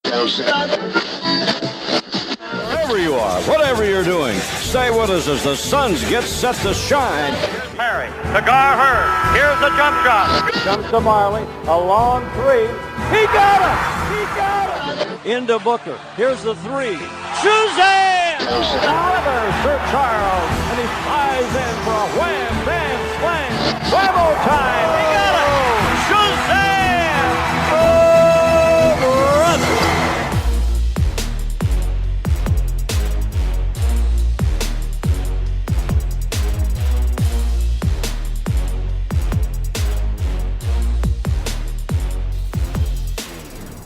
Wherever you are, whatever you're doing, stay with us as the Suns get set to shine. Here's Perry, to Gar-Hurd. Here's the jump shot. Comes to Marley, a long three. He got it! He got it! Into Booker. Here's the three. Suzanne! Oliver, Sir Charles, and he flies in for a wham, bam, slam. Bravo time! He got it! Suzanne! Oh, brother!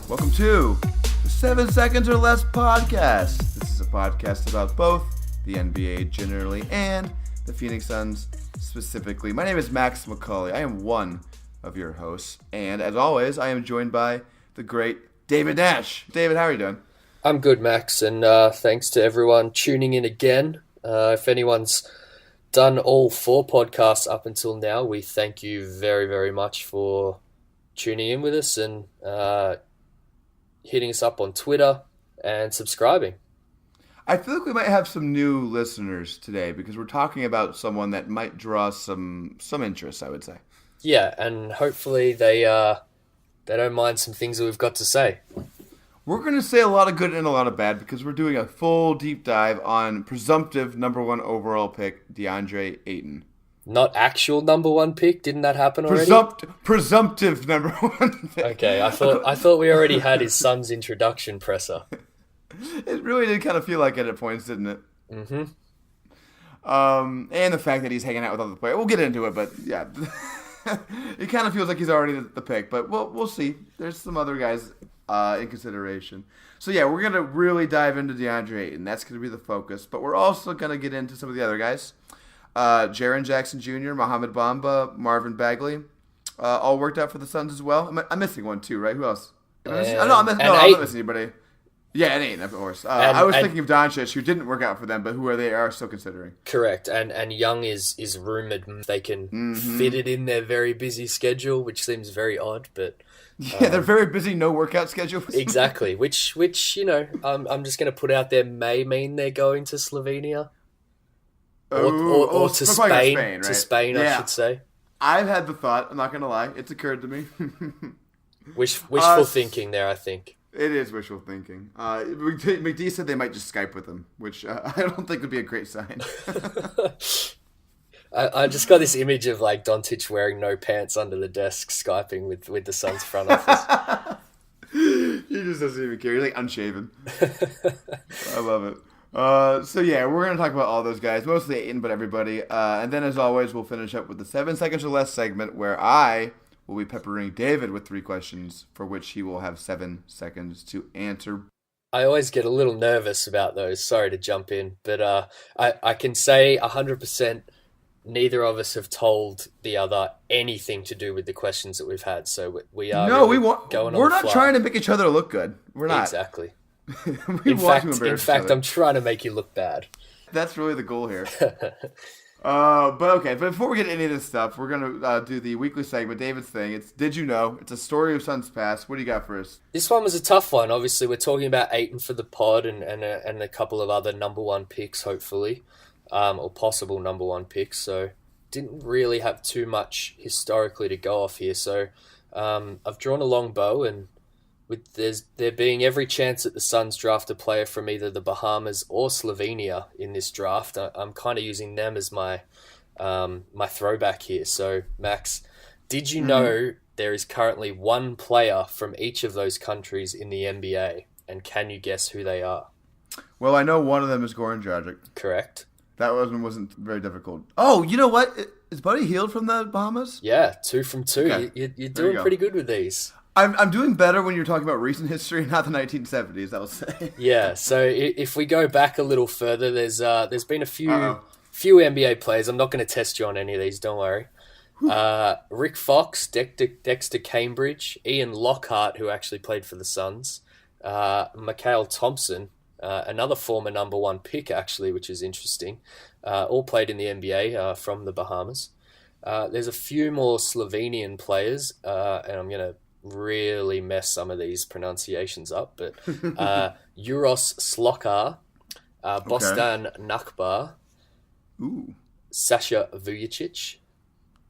Welcome to the 7 Seconds or Less podcast. This is a podcast about both the NBA generally and the Phoenix Suns specifically. My name is Max McCauley. I am one of your hosts. And as always, I am joined by the great David Nash. David, how are you doing? I'm good, Max, and thanks to everyone tuning in again. If anyone's done all 4 podcasts up until now, we thank you very, very much for tuning in with us and hitting us up on Twitter and subscribing. I feel like we might have some new listeners today because we're talking about someone that might draw some interest, I would say. Yeah, and hopefully they don't mind some things that we've got to say. We're going to say a lot of good and a lot of bad because we're doing a full deep dive on presumptive number 1 overall pick, Deandre Ayton. Not actual number 1 pick? Didn't that happen already? Presumptive number 1 pick. Okay, I thought we already had his son's introduction presser. It really did kind of feel like it at points, didn't it? Mm-hmm. And the fact that he's hanging out with other players. We'll get into it, but yeah. It kind of feels like he's already the pick, but we'll see. There's some other guys in consideration. So yeah, we're going to really dive into Deandre Ayton. That's going to be the focus. But we're also going to get into some of the other guys. Jaren Jackson Jr., Mohamed Bamba, Marvin Bagley, all worked out for the Suns as well. I'm missing one too, right? Who else? I'm not missing anybody. Yeah, and Ayton, of course. I was thinking of Doncic, who didn't work out for them, but who they are still considering. Correct, and Young is rumored they can fit it in their very busy schedule, which seems very odd, but yeah, they're very busy, no workout schedule. Exactly, which you know, I'm just going to put out there may mean they're going to Slovenia. Or to Spain, right? To Spain, yeah. I should say. I've had the thought. I'm not going to lie. It's occurred to me. Wishful thinking there, I think. It is wishful thinking. McD said they might just Skype with him, which I don't think would be a great sign. I just got this image of like Doncic wearing no pants under the desk, Skyping with the Suns front office. He just doesn't even care. He's like unshaven. I love it. So yeah, we're going to talk about all those guys, mostly Ayton, but everybody. And then as always, we'll finish up with the 7 seconds or less segment where I will be peppering David with 3 questions for which he will have 7 seconds to answer. I always get a little nervous about those. Sorry to jump in, but I can say 100% neither of us have told the other anything to do with the questions that we've had. So we are we're not trying to make each other look good. We're not. Exactly. In fact, I'm trying to make you look bad. That's really the goal here. But okay, but before we get into any of this stuff, we're going to do the weekly segment, David's thing. It's Did You Know? It's a story of Suns past. What do you got for us? This one was a tough one. Obviously, we're talking about Ayton for the pod and a couple of other number 1 picks, hopefully, or possible number 1 picks. So didn't really have too much historically to go off here. So I've drawn a long bow, and with there being every chance that the Suns draft a player from either the Bahamas or Slovenia in this draft, I'm kind of using them as my my throwback here. So, Max, did you know there is currently 1 player from each of those countries in the NBA, and can you guess who they are? Well, I know one of them is Goran Dragic. Correct. That wasn't very difficult. Oh, you know what? Is Buddy Hield from the Bahamas? Yeah, 2 from 2. Okay. You're doing pretty good with these. I'm doing better when you're talking about recent history, not the 1970s, I'll say. Yeah, so if we go back a little further, there's been a few NBA players. I'm not going to test you on any of these, don't worry. Rick Fox, Dexter Cambridge, Ian Lockhart, who actually played for the Suns, Mikhail Thompson, another former number 1 pick, actually, which is interesting, all played in the NBA from the Bahamas. There's a few more Slovenian players, and I'm going to really mess some of these pronunciations up, but Uros Slokar, Bostan Nakbar, Sasha Vujicic,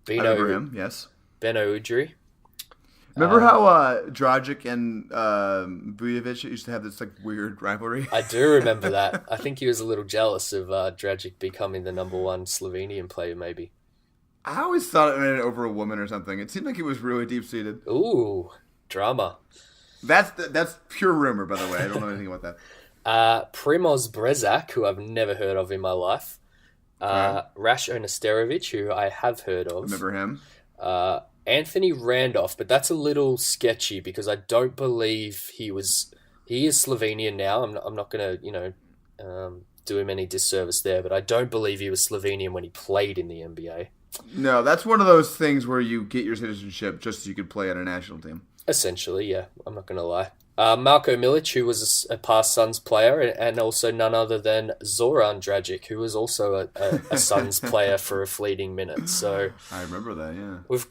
I remember him, yes. Beno Udry. Remember how Dragic and Vujovic used to have this like weird rivalry? I do remember that. I think he was a little jealous of Dragic becoming the number one Slovenian player, maybe. I always thought it meant over a woman or something. It seemed like it was really deep-seated. Ooh, drama. That's pure rumor, by the way. I don't know anything about that. Primoz Brezak, who I've never heard of in my life. Rash Onesterovic, who I have heard of. Remember him? Anthony Randolph, but that's a little sketchy because I don't believe he is Slovenian now. I'm not going to, do him any disservice there, but I don't believe he was Slovenian when he played in the NBA. No, that's one of those things where you get your citizenship just so you could play on a national team. Essentially, yeah. I'm not going to lie. Marko Milic, who was a past Suns player, and also none other than Zoran Dragic, who was also a Suns player for a fleeting minute. So I remember that, yeah. We've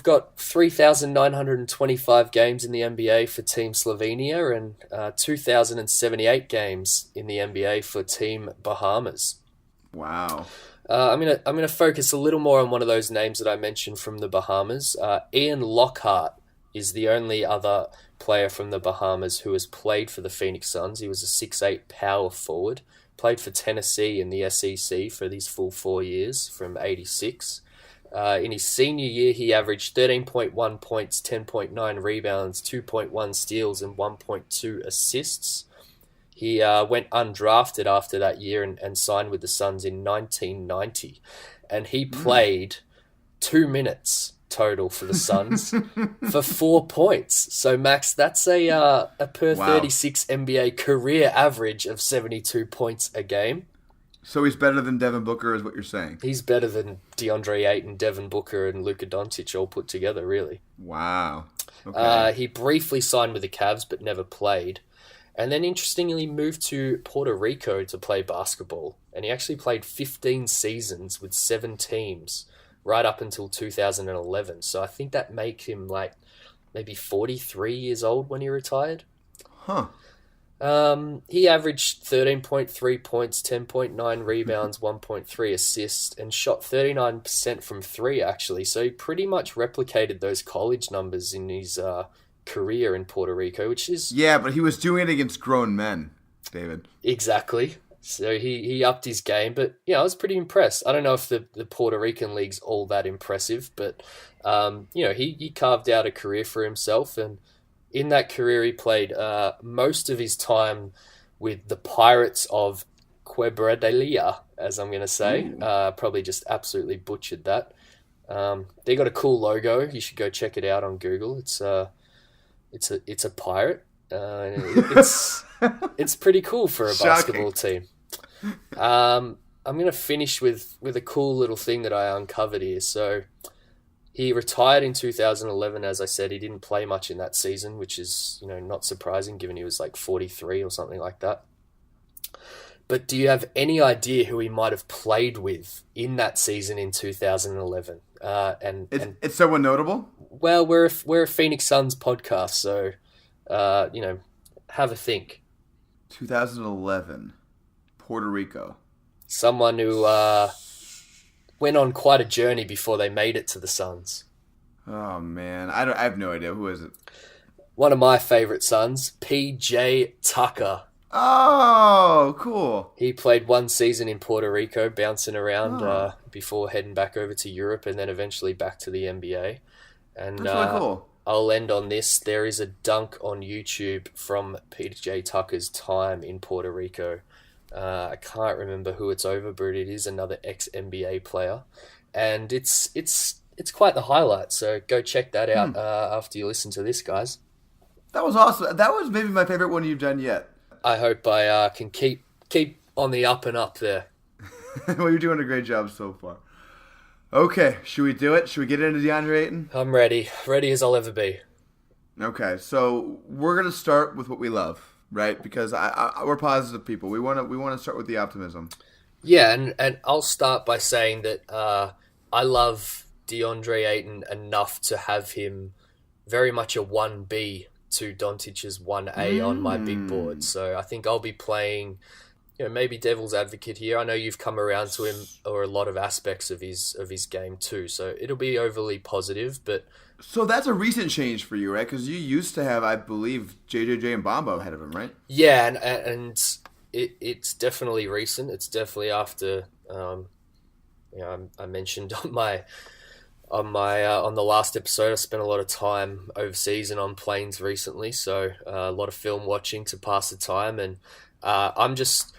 got 3,925 games in the NBA for Team Slovenia and 2,078 games in the NBA for Team Bahamas. Wow. I'm gonna focus a little more on one of those names that I mentioned from the Bahamas. Ian Lockhart is the only other player from the Bahamas who has played for the Phoenix Suns. He was a 6'8" power forward, played for Tennessee in the SEC for these full 4 years from 86. In his senior year, he averaged 13.1 points, 10.9 rebounds, 2.1 steals, and 1.2 assists. He went undrafted after that year and signed with the Suns in 1990. And he played 2 minutes total for the Suns for 4 points. So, Max, that's a per 36 NBA career average of 72 points a game. So he's better than Devin Booker is what you're saying? He's better than Deandre Ayton, Devin Booker, and Luka Doncic all put together, really. Wow. Okay. He briefly signed with the Cavs but never played. And then, interestingly, moved to Puerto Rico to play basketball. And he actually played 15 seasons with 7 teams right up until 2011. So I think that make him like maybe 43 years old when he retired. Huh. He averaged 13.3 points, 10.9 rebounds, 1.3 assists, and shot 39% from 3, actually. So he pretty much replicated those college numbers in his career in Puerto Rico, which is... Yeah, but he was doing it against grown men, David. Exactly. So he upped his game, but I was pretty impressed. I don't know if the Puerto Rican league's all that impressive, but he carved out a career for himself, and in that career he played most of his time with the Pirates of Quebradilla, as I'm going to say. Probably just absolutely butchered that. They got a cool logo. You should go check it out on Google. It's a pirate. It's pretty cool for a basketball team. I'm going to finish with a cool little thing that I uncovered here. So he retired in 2011. As I said, he didn't play much in that season, which is not surprising given he was like 43 or something like that. But do you have any idea who he might have played with in that season in 2011? It's someone notable? Well, we're a Phoenix Suns podcast, so have a think. 2011, Puerto Rico. Someone who went on quite a journey before they made it to the Suns. Oh man, I have no idea. Who is it? One of my favorite Suns, PJ Tucker. Oh, cool. He played 1 season in Puerto Rico, bouncing around before heading back over to Europe and then eventually back to the NBA. And that's really cool. I'll end on this. There is a dunk on YouTube from PJ Tucker's time in Puerto Rico. I can't remember who it's over, but it is another ex-NBA player. And it's quite the highlight, so go check that out after you listen to this, guys. That was awesome. That was maybe my favorite one you've done yet. I hope I can keep on the up and up there. Well, you're doing a great job so far. Okay, should we do it? Should we get into Deandre Ayton? I'm ready. Ready as I'll ever be. Okay, so we're going to start with what we love, right? Because we're positive people. We want to start with the optimism. Yeah, and I'll start by saying that I love DeAndre Ayton enough to have him very much a 1B to Doncic's 1A on my big board. So I think I'll be playing, maybe devil's advocate here. I know you've come around to him or a lot of aspects of his game too. So it'll be overly positive, but... So that's a recent change for you, right? Because you used to have, I believe, JJJ and Bombo ahead of him, right? Yeah, and it's definitely recent. It's definitely after, I mentioned on the last episode, I spent a lot of time overseas and on planes recently, so a lot of film watching to pass the time, and I'm just,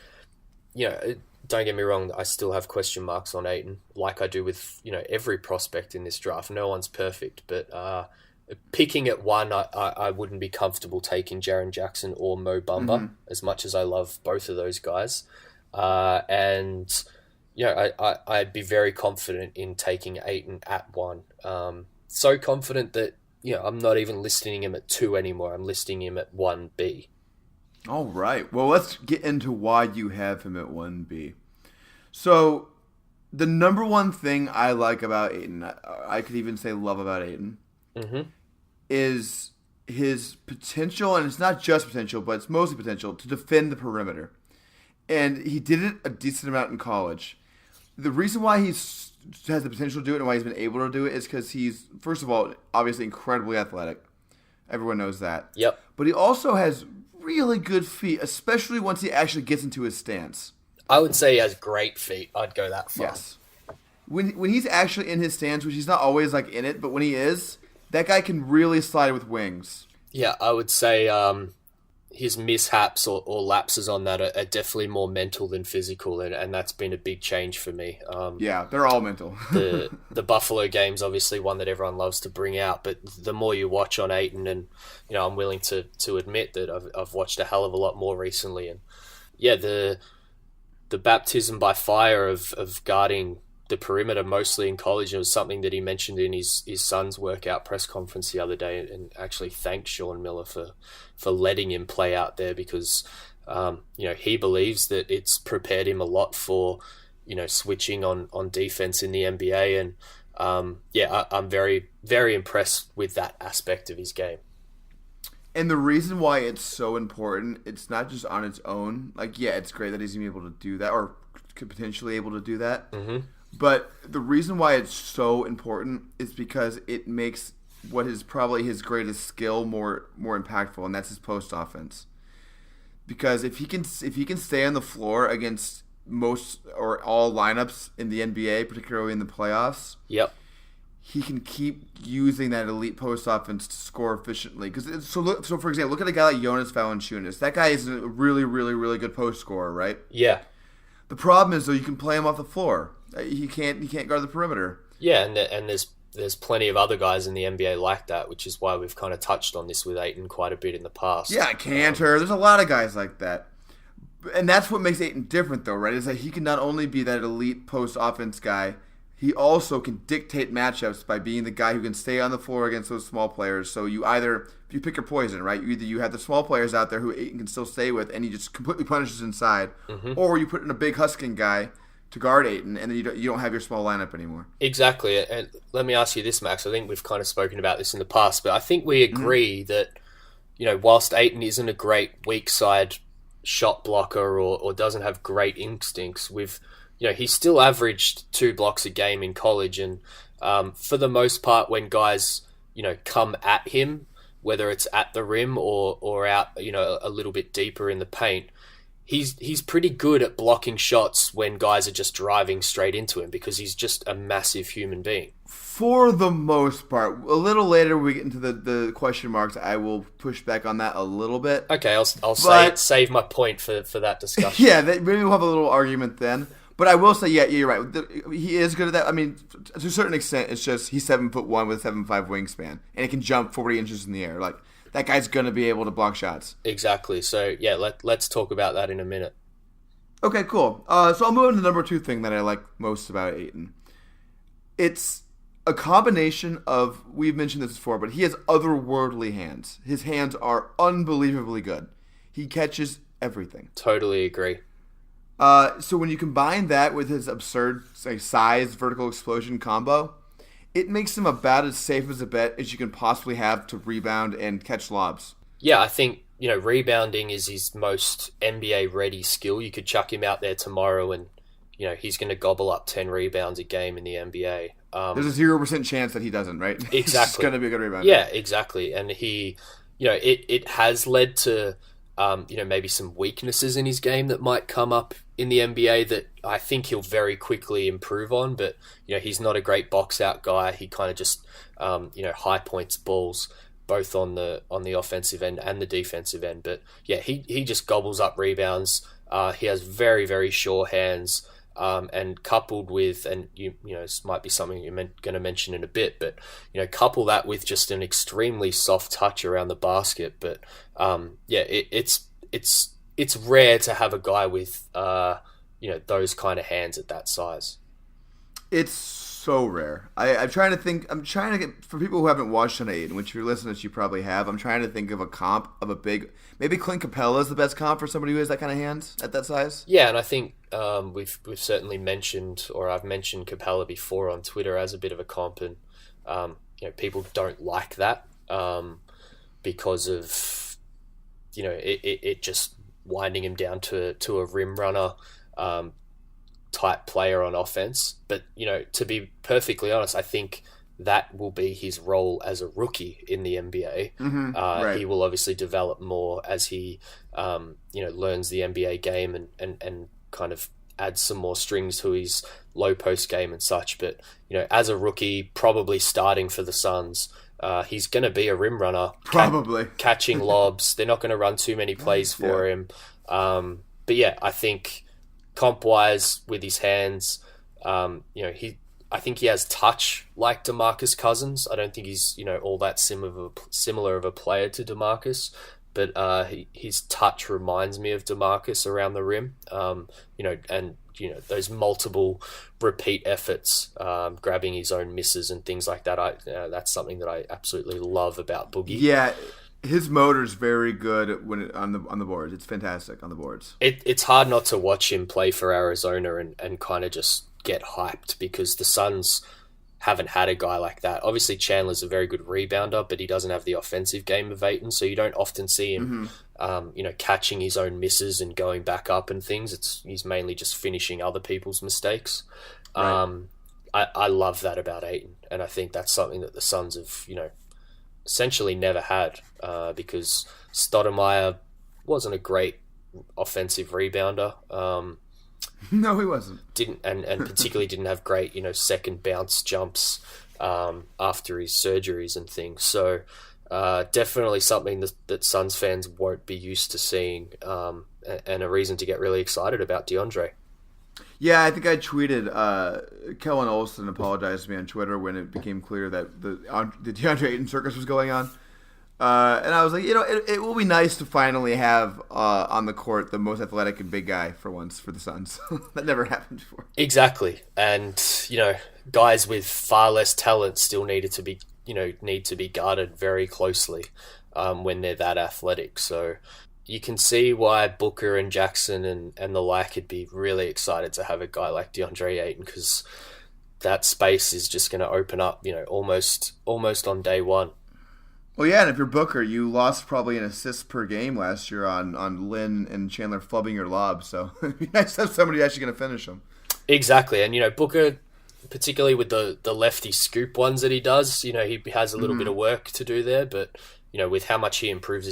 don't get me wrong, I still have question marks on Ayton, like I do with every prospect in this draft. No one's perfect, but picking at one, I wouldn't be comfortable taking Jaren Jackson or Mo Bamba, as much as I love both of those guys, and I'd be very confident in taking Ayton at 1. So confident that, I'm not even listing him at 2 anymore. I'm listing him at 1B. All right. Well, let's get into why you have him at 1B. So, the number one thing I like about Ayton, I could even say love about Ayton, is his potential, and it's not just potential, but it's mostly potential, to defend the perimeter. And he did it a decent amount in college. The reason why he has the potential to do it and why he's been able to do it is because he's, first of all, obviously incredibly athletic. Everyone knows that. Yep. But he also has really good feet, especially once he actually gets into his stance. I would say he has great feet. I'd go that far. Yes. When he's actually in his stance, which he's not always in it, but when he is, that guy can really slide with wings. Yeah, I would say his mishaps or lapses on that are definitely more mental than physical, and that's been a big change for me. Yeah, they're all mental. the Buffalo game's obviously one that everyone loves to bring out, but the more you watch on Ayton, and I'm willing to admit that I've watched a hell of a lot more recently, and yeah, the baptism by fire of guarding the perimeter, mostly in college. It was something that he mentioned in his son's workout press conference the other day, and actually thanked Sean Miller for letting him play out there, because he believes that it's prepared him a lot for switching on defense in the NBA, and I'm very, very impressed with that aspect of his game. And the reason why it's so important, it's not just on its own. It's great that he's going to be able to do that, or could potentially able to do that. But the reason why it's so important is because it makes what is probably his greatest skill more impactful, and that's his post offense. Because if he can stay on the floor against most or all lineups in the NBA, particularly in the playoffs, yep, he can keep using that elite post offense to score efficiently. So for example, look at a guy like Jonas Valanciunas. That guy is a really, really, really good post scorer, right? Yeah. The problem is, though, you can play him off the floor. He can't guard the perimeter. Yeah, and there's plenty of other guys in the NBA like that, which is why we've kind of touched on this with Ayton quite a bit in the past. Yeah, Cantor. There's a lot of guys like that. And that's what makes Ayton different, though, right? Is that he can not only be that elite post offense guy, he also can dictate matchups by being the guy who can stay on the floor against those small players. So you pick your poison, right? You have the small players out there who Ayton can still stay with, and he just completely punishes inside, or you put in a big husking guy to guard Ayton, and then you don't have your small lineup anymore. Exactly. And let me ask you this, Max. I think we've kind of spoken about this in the past, but I think we agree that whilst Ayton isn't a great weak side shot blocker or doesn't have great instincts, he still averaged 2 blocks a game in college, and for the most part, when guys come at him, whether it's at the rim or out a little bit deeper in the paint, he's pretty good at blocking shots when guys are just driving straight into him, because he's just a massive human being. For the most part. A little later we get into the question marks. I will push back on that a little bit. Okay, I'll save my point for that discussion. Yeah, maybe we'll have a little argument then. But I will say, yeah, you're right. He is good at that. I mean, to a certain extent, it's just he's 7'1" with a 7'5" wingspan, and he can jump 40 inches in the air. That guy's gonna be able to block shots. Exactly. So yeah, let's talk about that in a minute. Okay, cool. So I'll move on to the number 2 thing that I like most about Ayton. It's a combination of, we've mentioned this before, but he has otherworldly hands. His hands are unbelievably good. He catches everything. Totally agree. So when you combine that with his absurd size vertical explosion combo, it makes him about as safe as a bet as you can possibly have to rebound and catch lobs. Yeah, I think, rebounding is his most NBA-ready skill. You could chuck him out there tomorrow and, he's going to gobble up 10 rebounds a game in the NBA. There's a 0% chance that he doesn't, right? Exactly. He's going to be a good rebounder. Yeah, exactly. And he, it has led to, maybe some weaknesses in his game that might come up in the NBA that I think he'll very quickly improve on. But, he's not a great box-out guy. He kind of just, high points balls both on the offensive end and the defensive end. But, yeah, he just gobbles up rebounds. He has very, very sure hands. And coupled with, and this might be something you're going to mention in a bit, but couple that with just an extremely soft touch around the basket. But it's rare to have a guy with those kind of hands at that size. It's so rare. I'm trying to get, for people who haven't watched on Ayton, which if you're listening to this, you probably have. I'm trying to think of a comp of a big, maybe Clint Capella is the best comp for somebody who has that kind of hands at that size. Yeah, and I think we've certainly mentioned, or I've mentioned Capella before on Twitter as a bit of a comp, and people don't like that because of it just winding him down to a rim runner type player on offense. But to be perfectly honest, I think that will be his role as a rookie in the NBA. Mm-hmm, right. He will obviously develop more as he learns the NBA game and kind of adds some more strings to his low post game and such. But as a rookie, probably starting for the Suns, he's going to be a rim runner, probably catching lobs. They're not going to run too many plays for him. But yeah, I think comp wise with his hands, I think he has touch like DeMarcus Cousins. I don't think he's all that similar of a player to DeMarcus, but his touch reminds me of DeMarcus around the rim. And those multiple repeat efforts, grabbing his own misses and things like that. That's something that I absolutely love about Boogie. Yeah. His motor's very good on the boards. It's fantastic on the boards. It's hard not to watch him play for Arizona and kind of just get hyped because the Suns haven't had a guy like that. Obviously, Chandler's a very good rebounder, but he doesn't have the offensive game of Ayton, so you don't often see him, catching his own misses and going back up and things. He's mainly just finishing other people's mistakes. Right. I love that about Ayton, and I think that's something that the Suns have, essentially never had because Stoudemire wasn't a great offensive rebounder. No, he wasn't. And particularly didn't have great, second bounce jumps after his surgeries and things. So definitely something that Suns fans won't be used to seeing, and a reason to get really excited about Deandre. Yeah, I think I tweeted, Kellen Olson apologized to me on Twitter when it became clear that the Deandre Ayton circus was going on. And I was like, it will be nice to finally have on the court the most athletic and big guy for once for the Suns. That never happened before. Exactly. And, guys with far less talent still need to be guarded very closely when they're that athletic. So you can see why Booker and Jackson and the like would be really excited to have a guy like Deandre Ayton because that space is just going to open up, almost on day one. Well, yeah, and if you're Booker, you lost probably an assist per game last year on Lynn and Chandler flubbing your lobs, so it'd be nice to have somebody actually going to finish them. Exactly, and Booker, particularly with the lefty scoop ones that he does, he has a little bit of work to do there, but with how much he improves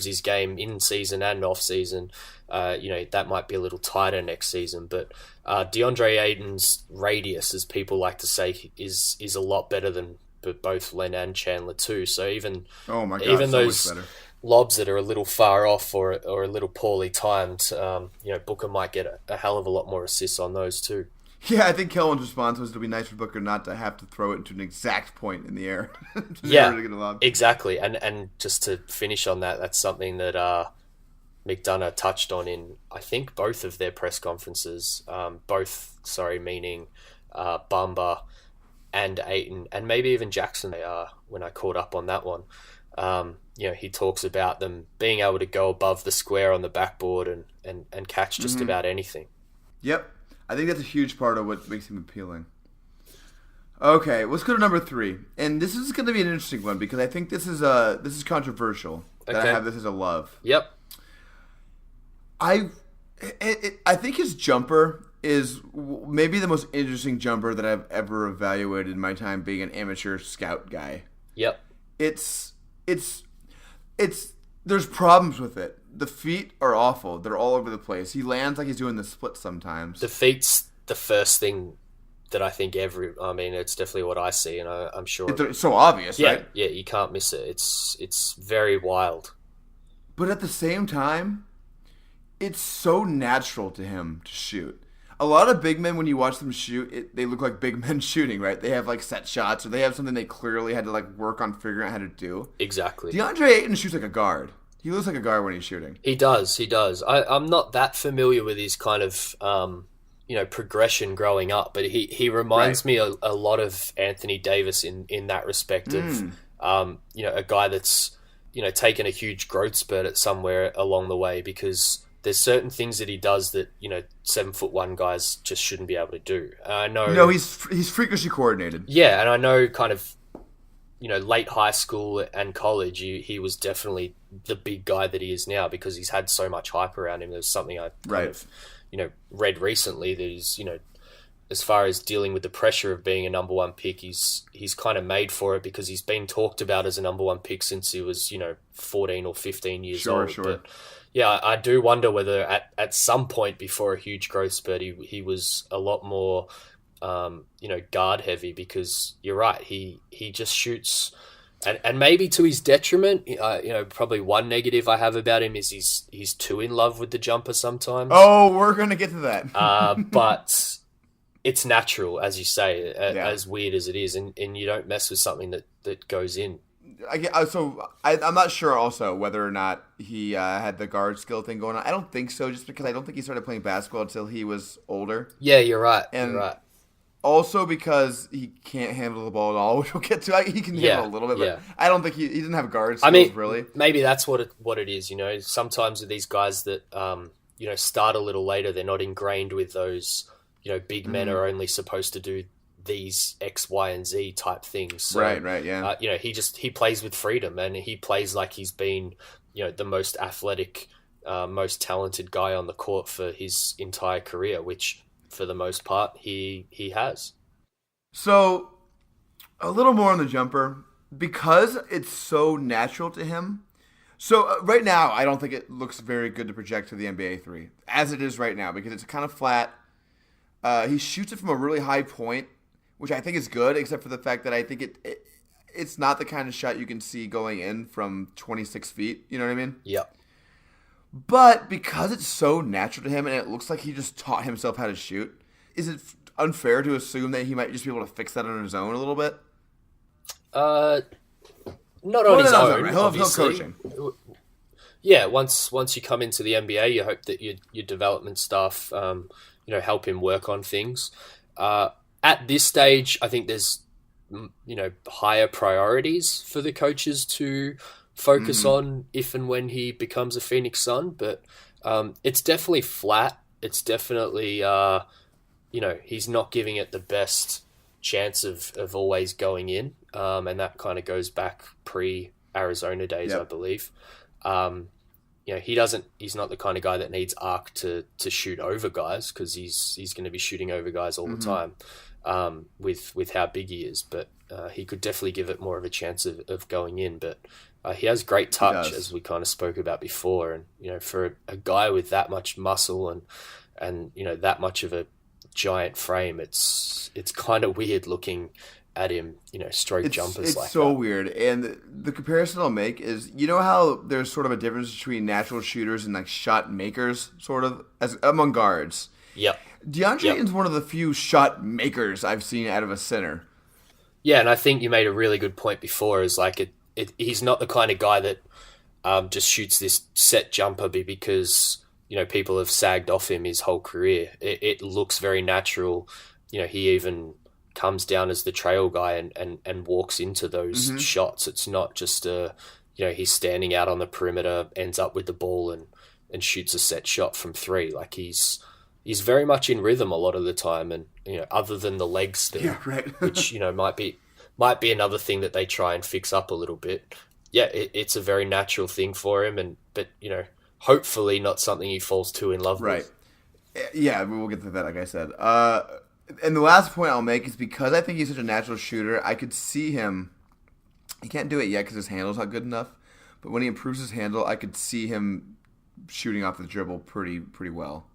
his game in season and off season, that might be a little tighter next season. But DeAndre Ayton's radius, as people like to say, is a lot better than both Len and Chandler too. So even those lobs that are a little far off or a little poorly timed, Booker might get a hell of a lot more assists on those too. Yeah, I think Kellen's response was it'll be nice for Booker not to have to throw it into an exact point in the air. Yeah, exactly. And just to finish on that, that's something that McDonough touched on in, I think, both of their press conferences. Meaning Bamba and Ayton, and maybe even Jackson, when I caught up on that one. He talks about them being able to go above the square on the backboard and catch just about anything. Yep. I think that's a huge part of what makes him appealing. Okay, let's go to number 3, and this is going to be an interesting one because I think this is controversial. That I have this as a love. Yep. I think his jumper is maybe the most interesting jumper that I've ever evaluated in my time being an amateur scout guy. Yep. It's there's problems with it. The feet are awful. They're all over the place. He lands like he's doing the split sometimes. The feet's the first thing that I think it's definitely what I see, and I'm sure it's so obvious, right? Yeah, you can't miss it. It's very wild. But at the same time, it's so natural to him to shoot. A lot of big men, when you watch them shoot, they look like big men shooting, right? They have like set shots, or they have something they clearly had to like work on figuring out how to do. Exactly. Deandre Ayton shoots like a guard. He looks like a guard when he's shooting. He does. I'm not that familiar with his kind of progression growing up, but he reminds me a lot of Anthony Davis in that respect of a guy that's taken a huge growth spurt at somewhere along the way, because there's certain things that he does that 7'1" guys just shouldn't be able to do. I know. No, he's freakishly coordinated. Yeah, and I know kind of late high school and college, he was definitely the big guy that he is now because he's had so much hype around him. There's something I kind of read recently that he's as far as dealing with the pressure of being a number 1 pick, he's kind of made for it because he's been talked about as a number 1 pick since he was 14 or 15 years old. Sure. But yeah, I do wonder whether at some point before a huge growth spurt he was a lot more guard heavy, because you're right, he just shoots, and maybe to his detriment. Probably one negative I have about him is he's too in love with the jumper sometimes. Oh, we're gonna get to that. But it's natural, as you say, as weird as it is, and you don't mess with something that goes in. I'm not sure also whether or not he had the guard skill thing going on. I don't think so, just because I don't think he started playing basketball until he was older. Yeah, you're right. And you're right. Also because he can't handle the ball at all, which we'll get to. He can handle a little bit, but I don't think he didn't have guard skills, really. Maybe that's what it is. Sometimes with these guys that start a little later, they're not ingrained with those. Big men are only supposed to do these X, Y, and Z type things. So, right, yeah. He plays with freedom, and he plays like he's been the most athletic, most talented guy on the court for his entire career, which, for the most part, he has. So, a little more on the jumper, because it's so natural to him. So, right now, I don't think it looks very good to project to the NBA 3, as it is right now, because it's kind of flat. He shoots it from a really high point, which I think is good, except for the fact that I think it's not the kind of shot you can see going in from 26 feet. You know what I mean? Yep. But because it's so natural to him and it looks like he just taught himself how to shoot, is it unfair to assume that he might just be able to fix that on his own a little bit? Not on his own, right? obviously. He'll coaching. Yeah, once you come into the NBA, you hope that your development staff, help him work on things. At this stage, I think there's, higher priorities for the coaches to focus on if and when he becomes a Phoenix Sun. But it's definitely flat. It's definitely, he's not giving it the best chance of always going in. And that kind of goes back pre-Arizona days, I believe. He's not the kind of guy that needs arc to shoot over guys, because he's going to be shooting over guys all the time with how big he is. But he could definitely give it more of a chance of going in. But he has great touch, as we kind of spoke about before. And, for a guy with that much muscle and that much of a giant frame, it's kind of weird looking at him, stroke jumpers like that. It's so weird. And the comparison I'll make is, how there's sort of a difference between natural shooters and like shot makers, sort of, as among guards. Yep. Deandre Ayton's one of the few shot makers I've seen out of a center. Yeah, and I think you made a really good point before, is like he's not the kind of guy that just shoots this set jumper because, people have sagged off him his whole career. It looks very natural. He even comes down as the trail guy and walks into those shots. It's not just he's standing out on the perimeter, ends up with the ball and shoots a set shot from 3. Like he's he's very much in rhythm a lot of the time, and other than the legs thing, Yeah, right. which might be another thing that they try and fix up a little bit. Yeah, it's a very natural thing for him, but hopefully not something he falls too in love with. Right. Yeah, we'll get to that, like I said. And the last point I'll make is because I think he's such a natural shooter, I could see him. He can't do it yet because his handle's not good enough. But when he improves his handle, I could see him shooting off the dribble pretty well.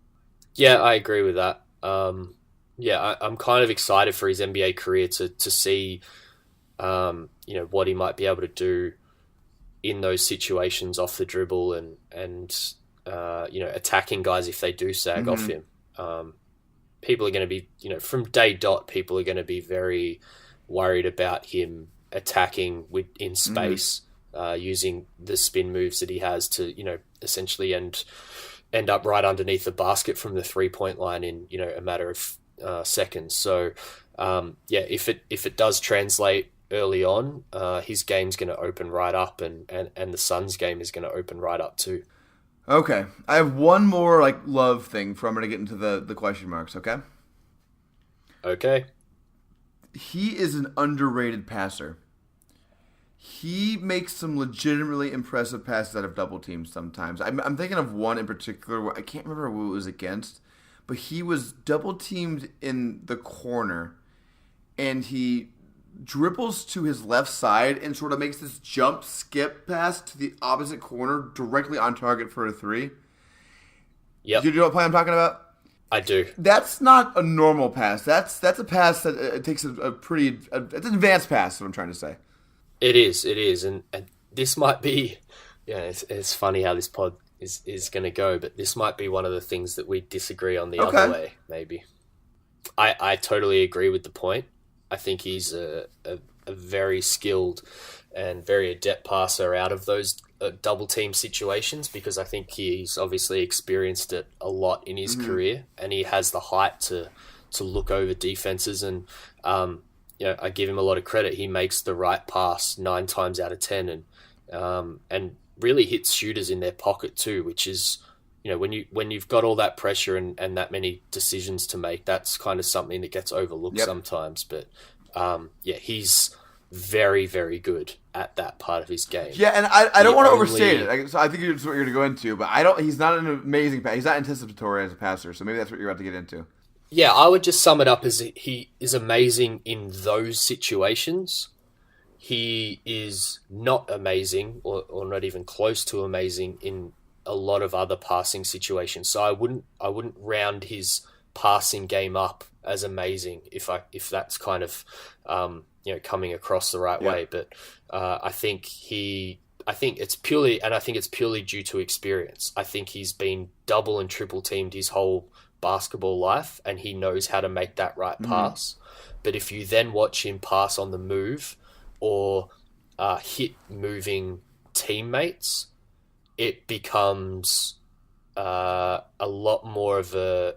Yeah, I agree with that. I'm kind of excited for his NBA career to see, what he might be able to do in those situations off the dribble and attacking guys if they do sag off him. People are going to be, from day dot, people are going to be very worried about him attacking in space, using the spin moves that he has to, essentially end up right underneath the basket from the 3-point line in, a matter of seconds. So, if it does translate early on, his game's going to open right up, and the Suns' game is going to open right up too. Okay, I have one more love thing before I'm going to get into the question marks. Okay. He is an underrated passer. He makes some legitimately impressive passes out of double teams sometimes. I'm thinking of one in particular where I can't remember who it was against, but he was double teamed in the corner, and he dribbles to his left side and sort of makes this jump skip pass to the opposite corner directly on target for a 3. Yep. Do you know what play I'm talking about? I do. That's not a normal pass. That's a pass that it takes it's an advanced pass, is what I'm trying to say. It is, and this might be, it's funny how this pod is going to go, but this might be one of the things that we disagree on the other way, maybe. I totally agree with the point. I think he's a very skilled and very adept passer out of those double team situations, because I think he's obviously experienced it a lot in his career, and he has the height to look over defenses, and I give him a lot of credit. He makes the right pass 9 times out of 10, and really hits shooters in their pocket too, which is, when you've got all that pressure and that many decisions to make, that's kind of something that gets overlooked sometimes. But he's very, very good at that part of his game. Yeah, and I don't want to overstate it. So I think that's what you're going to go into, but he's not an amazing passer. He's not anticipatory as a passer, so maybe that's what you're about to get into. Yeah, I would just sum it up as he is amazing in those situations. He is not amazing or not even close to amazing in a lot of other passing situations. So I wouldn't round his passing game up as amazing if that's kind of coming across the right way. But I think it's purely due to experience. I think he's been double and triple teamed his whole basketball life, and he knows how to make that right pass. But if you then watch him pass on the move or hit moving teammates, it becomes a lot more of a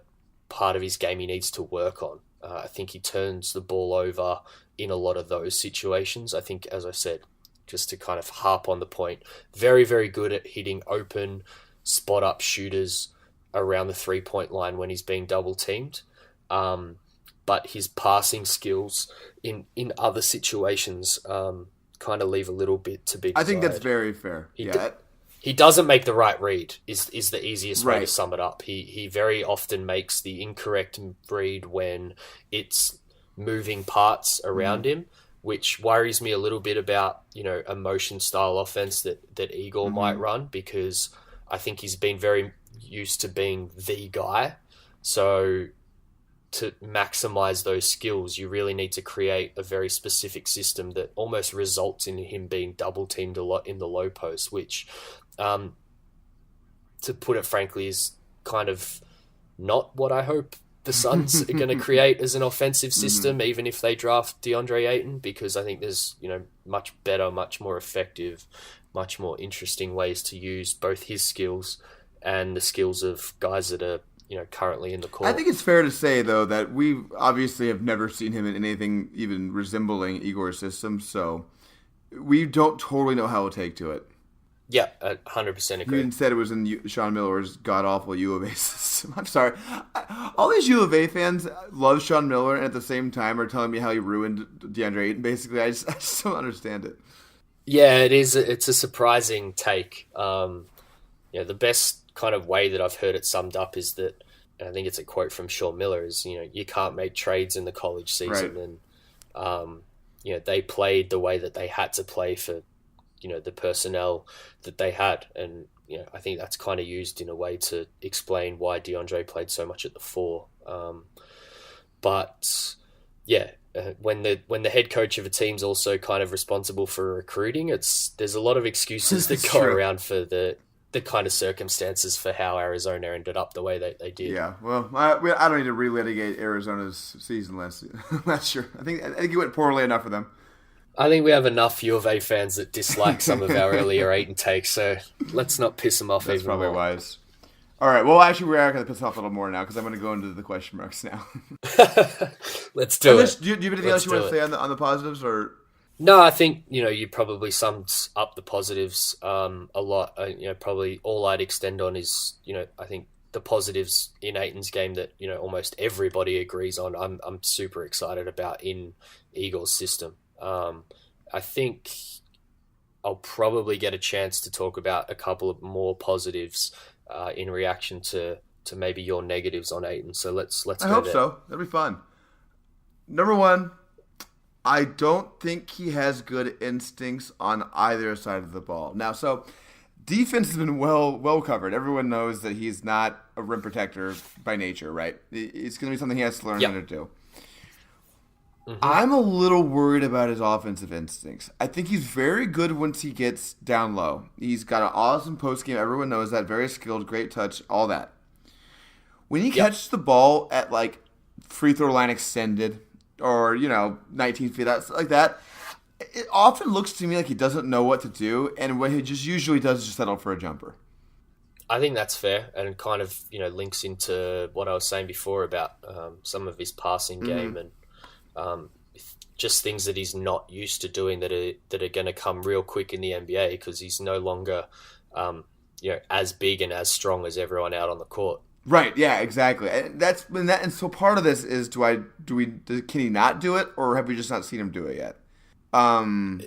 part of his game he needs to work on. I think he turns the ball over in a lot of those situations. I think, as I said, just to kind of harp on the point, very, very good at hitting open, spot-up shooters around the 3-point line when he's being double-teamed. But his passing skills in other situations kind of leave a little bit to be desired. I think that's very fair. He doesn't make the right read is the easiest way to sum it up. He very often makes the incorrect read when it's moving parts around him, which worries me a little bit about, a motion style offense that Igor might run, because I think he's been very used to being the guy. So to maximize those skills, you really need to create a very specific system that almost results in him being double teamed a lot in the low post, which, to put it frankly, is kind of not what I hope the Suns are going to create as an offensive system, even if they draft Deandre Ayton, because I think there's, much better, much more effective, much more interesting ways to use both his skills and the skills of guys that are, currently in the court. I think it's fair to say, though, that we obviously have never seen him in anything even resembling Igor's system, so we don't totally know how he'll take to it. Yeah, 100% agree. Instead, it was in Sean Miller's god-awful U of A system. I'm sorry. All these U of A fans love Sean Miller and at the same time are telling me how he ruined Deandre Ayton. Basically, I just don't understand it. Yeah, it is. It's a surprising take. The best kind of way that I've heard it summed up is that, and I think it's a quote from Sean Miller, is, you can't make trades in the college season. Right. And, they played the way that they had to play for, the personnel that they had. And, I think that's kind of used in a way to explain why DeAndre played so much at the 4. When the head coach of a team's also kind of responsible for recruiting, there's a lot of excuses that go around for the kind of circumstances for how Arizona ended up the way they did. Yeah, well, I don't need to relitigate Arizona's season last year. I think it went poorly enough for them. I think we have enough U of A fans that dislike some of our earlier Ayton takes, so let's not piss them off That's even more. That's probably wise. All right, well, actually, we are going to piss off a little more now because I'm going to go into the question marks now. Let's do it. Do you have anything else you want to say on the positives? Or No, I think, you probably summed up the positives a lot. Probably all I'd extend on is, I think the positives in Ayton's game that, almost everybody agrees on. I'm super excited about in Eagles' system. I think I'll probably get a chance to talk about a couple of more positives in reaction to maybe your negatives on Ayton. So let's go I hope there. so. That'd be fun. Number one, I don't think he has good instincts on either side of the ball. Now, so defense has been well covered. Everyone knows that he's not a rim protector by nature, right? It's going to be something he has to learn how to do. Mm-hmm. I'm a little worried about his offensive instincts. I think he's very good once he gets down low. He's got an awesome post game. Everyone knows that. Very skilled, great touch, all that. When he catches the ball at like free throw line extended or 19 feet out like that, it often looks to me like he doesn't know what to do, and what he just usually does is just settle for a jumper. I think that's fair, and kind of links into what I was saying before about some of his passing game and just things that he's not used to doing that are going to come real quick in the NBA because he's no longer as big and as strong as everyone out on the court. Right. Yeah. Exactly. And so part of this is can he not do it, or have we just not seen him do it yet?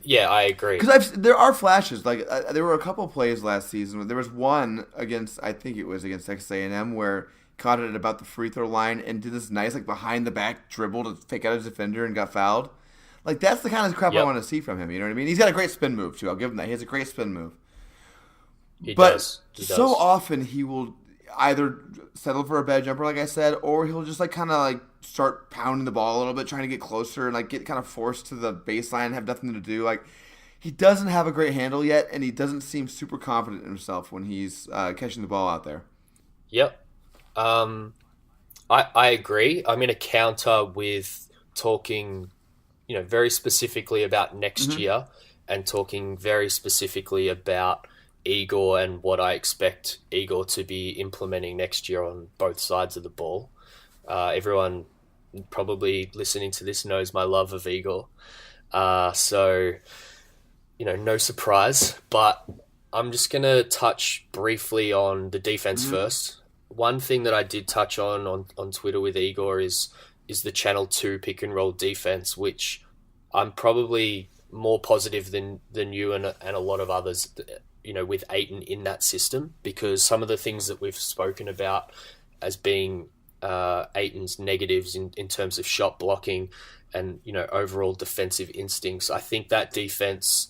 Yeah, I agree. Because there are flashes. Like there were a couple of plays last season. There was one against Texas A&M where he caught it at about the free throw line and did this nice behind the back dribble to fake out his defender and got fouled. Like that's the kind of crap I want to see from him. You know what I mean? He's got a great spin move too. I'll give him that. He has a great spin move. He does. So often he will either settle for a bad jumper, like I said, or he'll just start pounding the ball a little bit, trying to get closer and get kind of forced to the baseline and have nothing to do. He doesn't have a great handle yet, and he doesn't seem super confident in himself when he's catching the ball out there. Yep. I agree. I'm going to counter with talking, very specifically about next year and talking very specifically about Igor and what I expect Igor to be implementing next year on both sides of the ball. Everyone probably listening to this knows my love of Igor. So, no surprise, but I'm just going to touch briefly on the defense first. One thing that I did touch on Twitter with Igor is the Channel 2 pick and roll defense, which I'm probably more positive than you and a lot of others, with Ayton in that system, because some of the things that we've spoken about as being Ayton's negatives in terms of shot blocking and, overall defensive instincts, I think that defense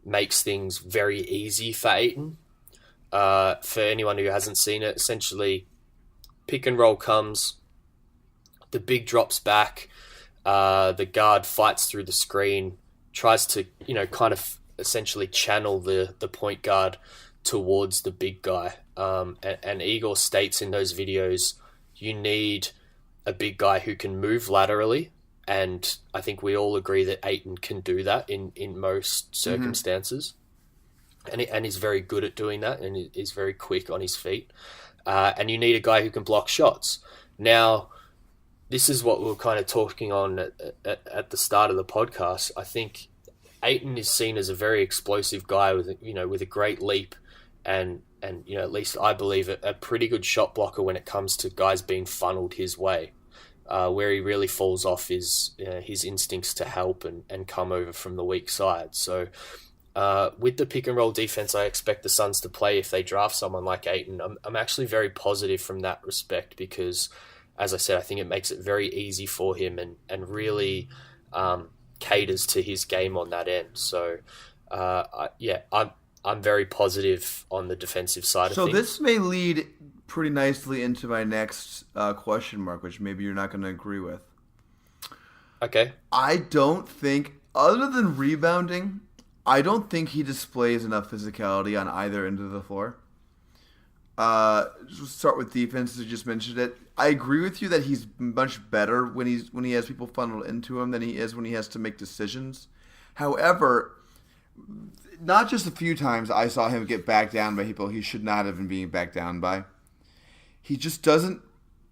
makes things very easy for Ayton. For anyone who hasn't seen it, essentially pick and roll comes, the big drops back, the guard fights through the screen, tries to, kind of essentially channel the point guard towards the big guy. And Igor states in those videos, you need a big guy who can move laterally. And I think we all agree that Ayton can do that in most circumstances. And he's very good at doing that, and he's very quick on his feet. And you need a guy who can block shots. Now, this is what we were kind of talking on at the start of the podcast. I think Ayton is seen as a very explosive guy with a great leap, and at least I believe a pretty good shot blocker when it comes to guys being funneled his way. Where he really falls off is his instincts to help and come over from the weak side. So with the pick and roll defense, I expect the Suns to play if they draft someone like Ayton. I'm actually very positive from that respect because, as I said, I think it makes it very easy for him and really caters to his game on that end. So I'm very positive on the defensive side of things. So this may lead pretty nicely into my next question mark, which maybe you're not going to agree with. Okay. I don't think, other than rebounding, I don't think he displays enough physicality on either end of the floor. Just start with defense, as you just mentioned it. I agree with you that he's much better when he has people funneled into him than he is when he has to make decisions. However, not just a few times I saw him get backed down by people he should not have been being backed down by. He just doesn't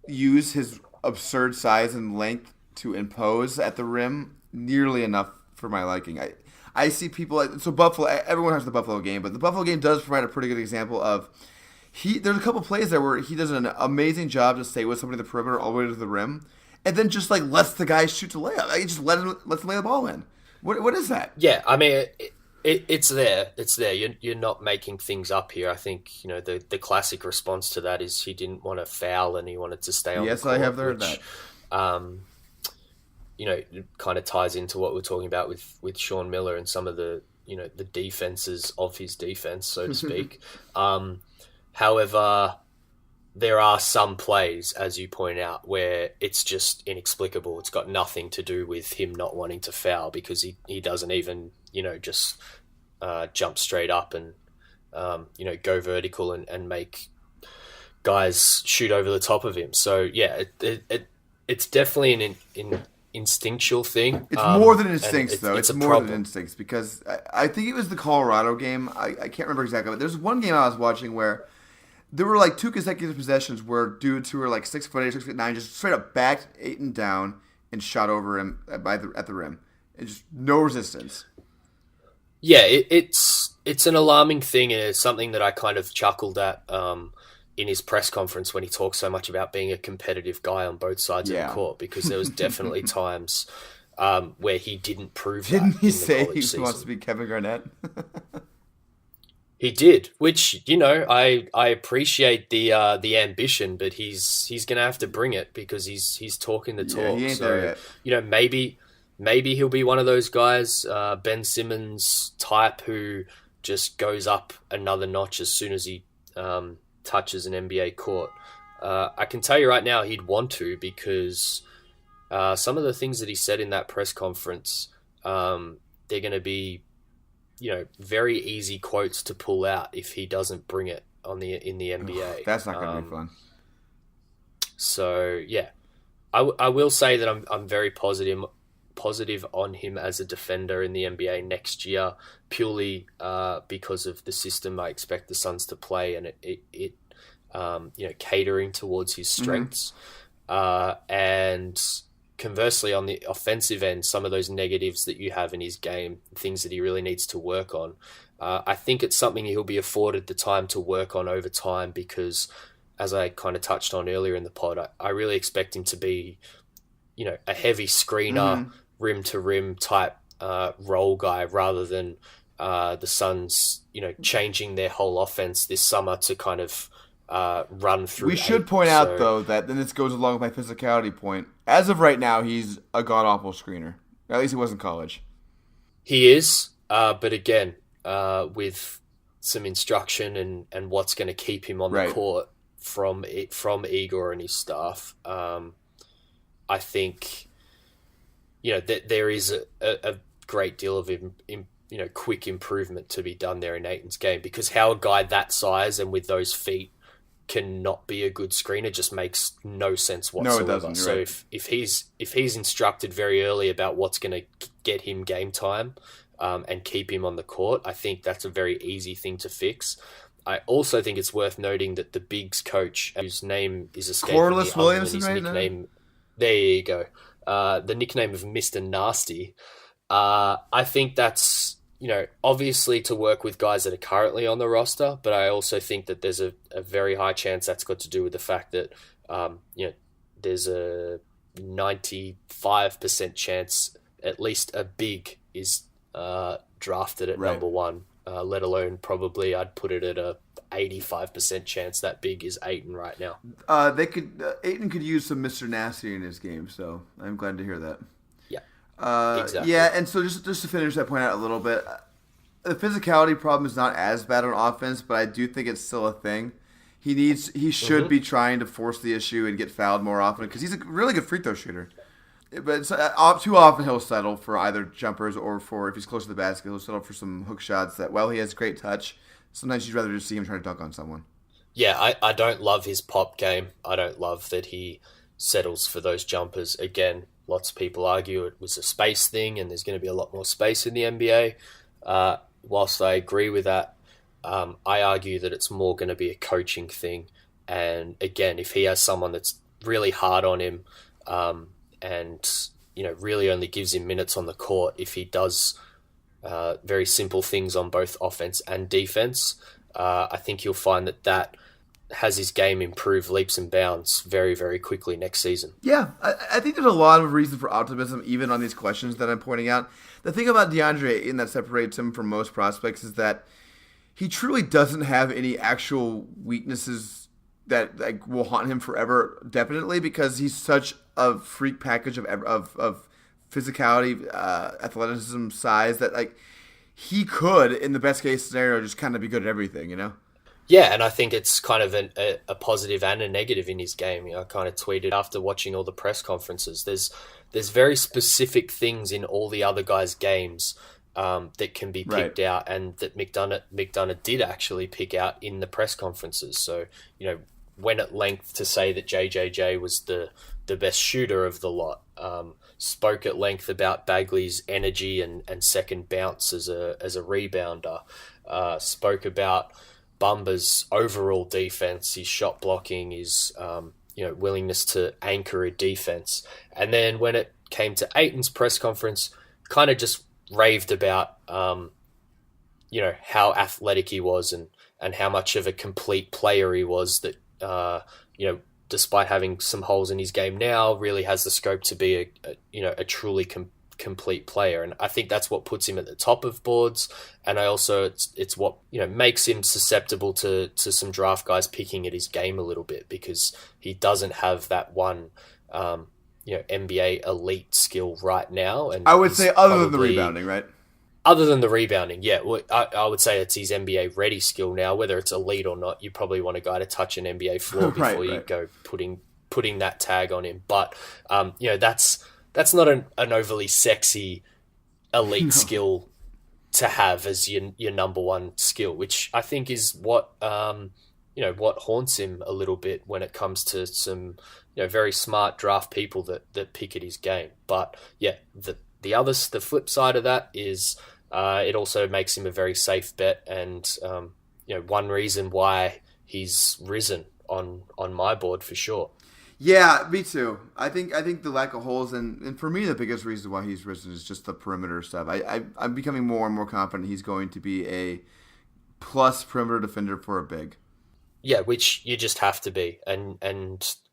use his absurd size and length to impose at the rim nearly enough for my liking. I see people so Buffalo. Everyone has the Buffalo game, but the Buffalo game does provide a pretty good example of there's a couple plays there where he does an amazing job to stay with somebody at the perimeter all the way to the rim, and then just lets the guy shoot the layup. He just lets him lay the ball in. What is that? Yeah, I mean. It's there. It's there. You're not making things up here. I think the classic response to that is he didn't want to foul and he wanted to stay on. Yes, the court, I have heard that. It kind of ties into what we're talking about with Sean Miller and some of the the defenses of his defense, so to speak. However, there are some plays, as you point out, where it's just inexplicable. It's got nothing to do with him not wanting to foul because he doesn't even just jump straight up and go vertical and make guys shoot over the top of him. So yeah, it's definitely an instinctual thing. It's more than instincts, though. It's more problem. than instincts because I think it was the Colorado game. I can't remember exactly, but there's one game I was watching where there were two consecutive possessions where dudes who were 6'8", 6'9", just straight up backed Ayton down and shot over him at the rim. And just no resistance. Yeah, it's an alarming thing, and it's something that I kind of chuckled at in his press conference when he talked so much about being a competitive guy on both sides of the court, because there was definitely times where he didn't prove that. Didn't he say he season. wants to be Kevin Garnett? He did, which I appreciate the ambition, but he's gonna have to bring it because he's talking the talk. Yeah, he ain't there yet. Maybe he'll be one of those guys, Ben Simmons type, who just goes up another notch as soon as he touches an NBA court. I can tell you right now he'd want to, because some of the things that he said in that press conference, they're going to be very easy quotes to pull out if he doesn't bring it in the NBA. That's not going to be fun. So yeah, I will say that I'm very positive on him as a defender in the NBA next year, purely because of the system I expect the Suns to play, and it catering towards his strengths. And conversely, on the offensive end, some of those negatives that you have in his game, things that he really needs to work on, I think it's something he'll be afforded the time to work on over time, because as I kind of touched on earlier in the pod, I really expect him to be, a heavy screener, rim to rim type role guy, rather than the Suns, changing their whole offense this summer to kind of run through. We should point out, though, that then this goes along with my physicality point. As of right now, he's a god-awful screener. At least he was in college. He is, but again, with some instruction and what's going to keep him on the court from Igor and his staff, I think that there is a great deal of quick improvement to be done there in Ayton's game, because how a guy that size and with those feet cannot be a good screener just makes no sense whatsoever. No, it doesn't. So if he's instructed very early about what's going to get him game time and keep him on the court, I think that's a very easy thing to fix. I also think it's worth noting that the Bigs coach, whose name is escaping Corliss Williamson, his nickname. There you go. The nickname of Mr. Nasty. I think that's, obviously to work with guys that are currently on the roster, but I also think that there's a very high chance that's got to do with the fact that, there's a 95% chance at least a big is drafted at number one, let alone probably I'd put it at a 85% chance that big is Ayton right now. Ayton could use some Mr. Nasty in his game, so I'm glad to hear that. Yeah, exactly. Yeah, and so just to finish that point out a little bit, the physicality problem is not as bad on offense, but I do think it's still a thing. He should be trying to force the issue and get fouled more often because he's a really good free throw shooter. But too often he'll settle for either jumpers or for, if he's close to the basket, he'll settle for some hook shots that, while he has great touch, sometimes you'd rather just see him trying to dunk on someone. Yeah, I don't love his pop game. I don't love that he settles for those jumpers. Again, lots of people argue it was a space thing and there's going to be a lot more space in the NBA. Whilst I agree with that, I argue that it's more going to be a coaching thing. And again, if he has someone that's really hard on him and really only gives him minutes on the court, if he does very simple things on both offense and defense, I think you'll find that has his game improve leaps and bounds very, very quickly next season. Yeah, I think there's a lot of reason for optimism even on these questions that I'm pointing out. The thing about Deandre Ayton that separates him from most prospects is that he truly doesn't have any actual weaknesses that will haunt him forever, definitely, because he's such a freak package of physicality, athleticism, size, that he could, in the best case scenario, just kind of be good at everything, Yeah, and I think it's kind of a positive and a negative in his game. I kind of tweeted after watching all the press conferences. There's very specific things in all the other guys' games that can be picked out, and that McDonough did actually pick out in the press conferences. So, went at length to say that JJJ was the best shooter of the lot. Spoke at length about Bagley's energy and second bounce as a rebounder. Spoke about Bumba's overall defense, his shot blocking, his willingness to anchor a defense. And then when it came to Ayton's press conference, kind of just raved about how athletic he was and how much of a complete player he was, that despite having some holes in his game now, really has the scope to be a truly complete player. And I think that's what puts him at the top of boards. And it's what makes him susceptible to some draft guys picking at his game a little bit, because he doesn't have that one NBA elite skill right now. And I would say other than the rebounding, right? Other than the rebounding, yeah. Well, I would say it's his NBA ready skill now. Whether it's elite or not, you probably want a guy to touch an NBA floor before you go putting that tag on him. But that's not an overly sexy elite skill to have as your number one skill, which I think is what what haunts him a little bit when it comes to some very smart draft people that pick at his game. But yeah, the flip side of that is it also makes him a very safe bet, and one reason why he's risen on my board for sure. Yeah, me too. I think the lack of holes, and for me the biggest reason why he's risen is just the perimeter stuff. I'm becoming more and more confident he's going to be a plus perimeter defender for a big. Yeah, which you just have to be, and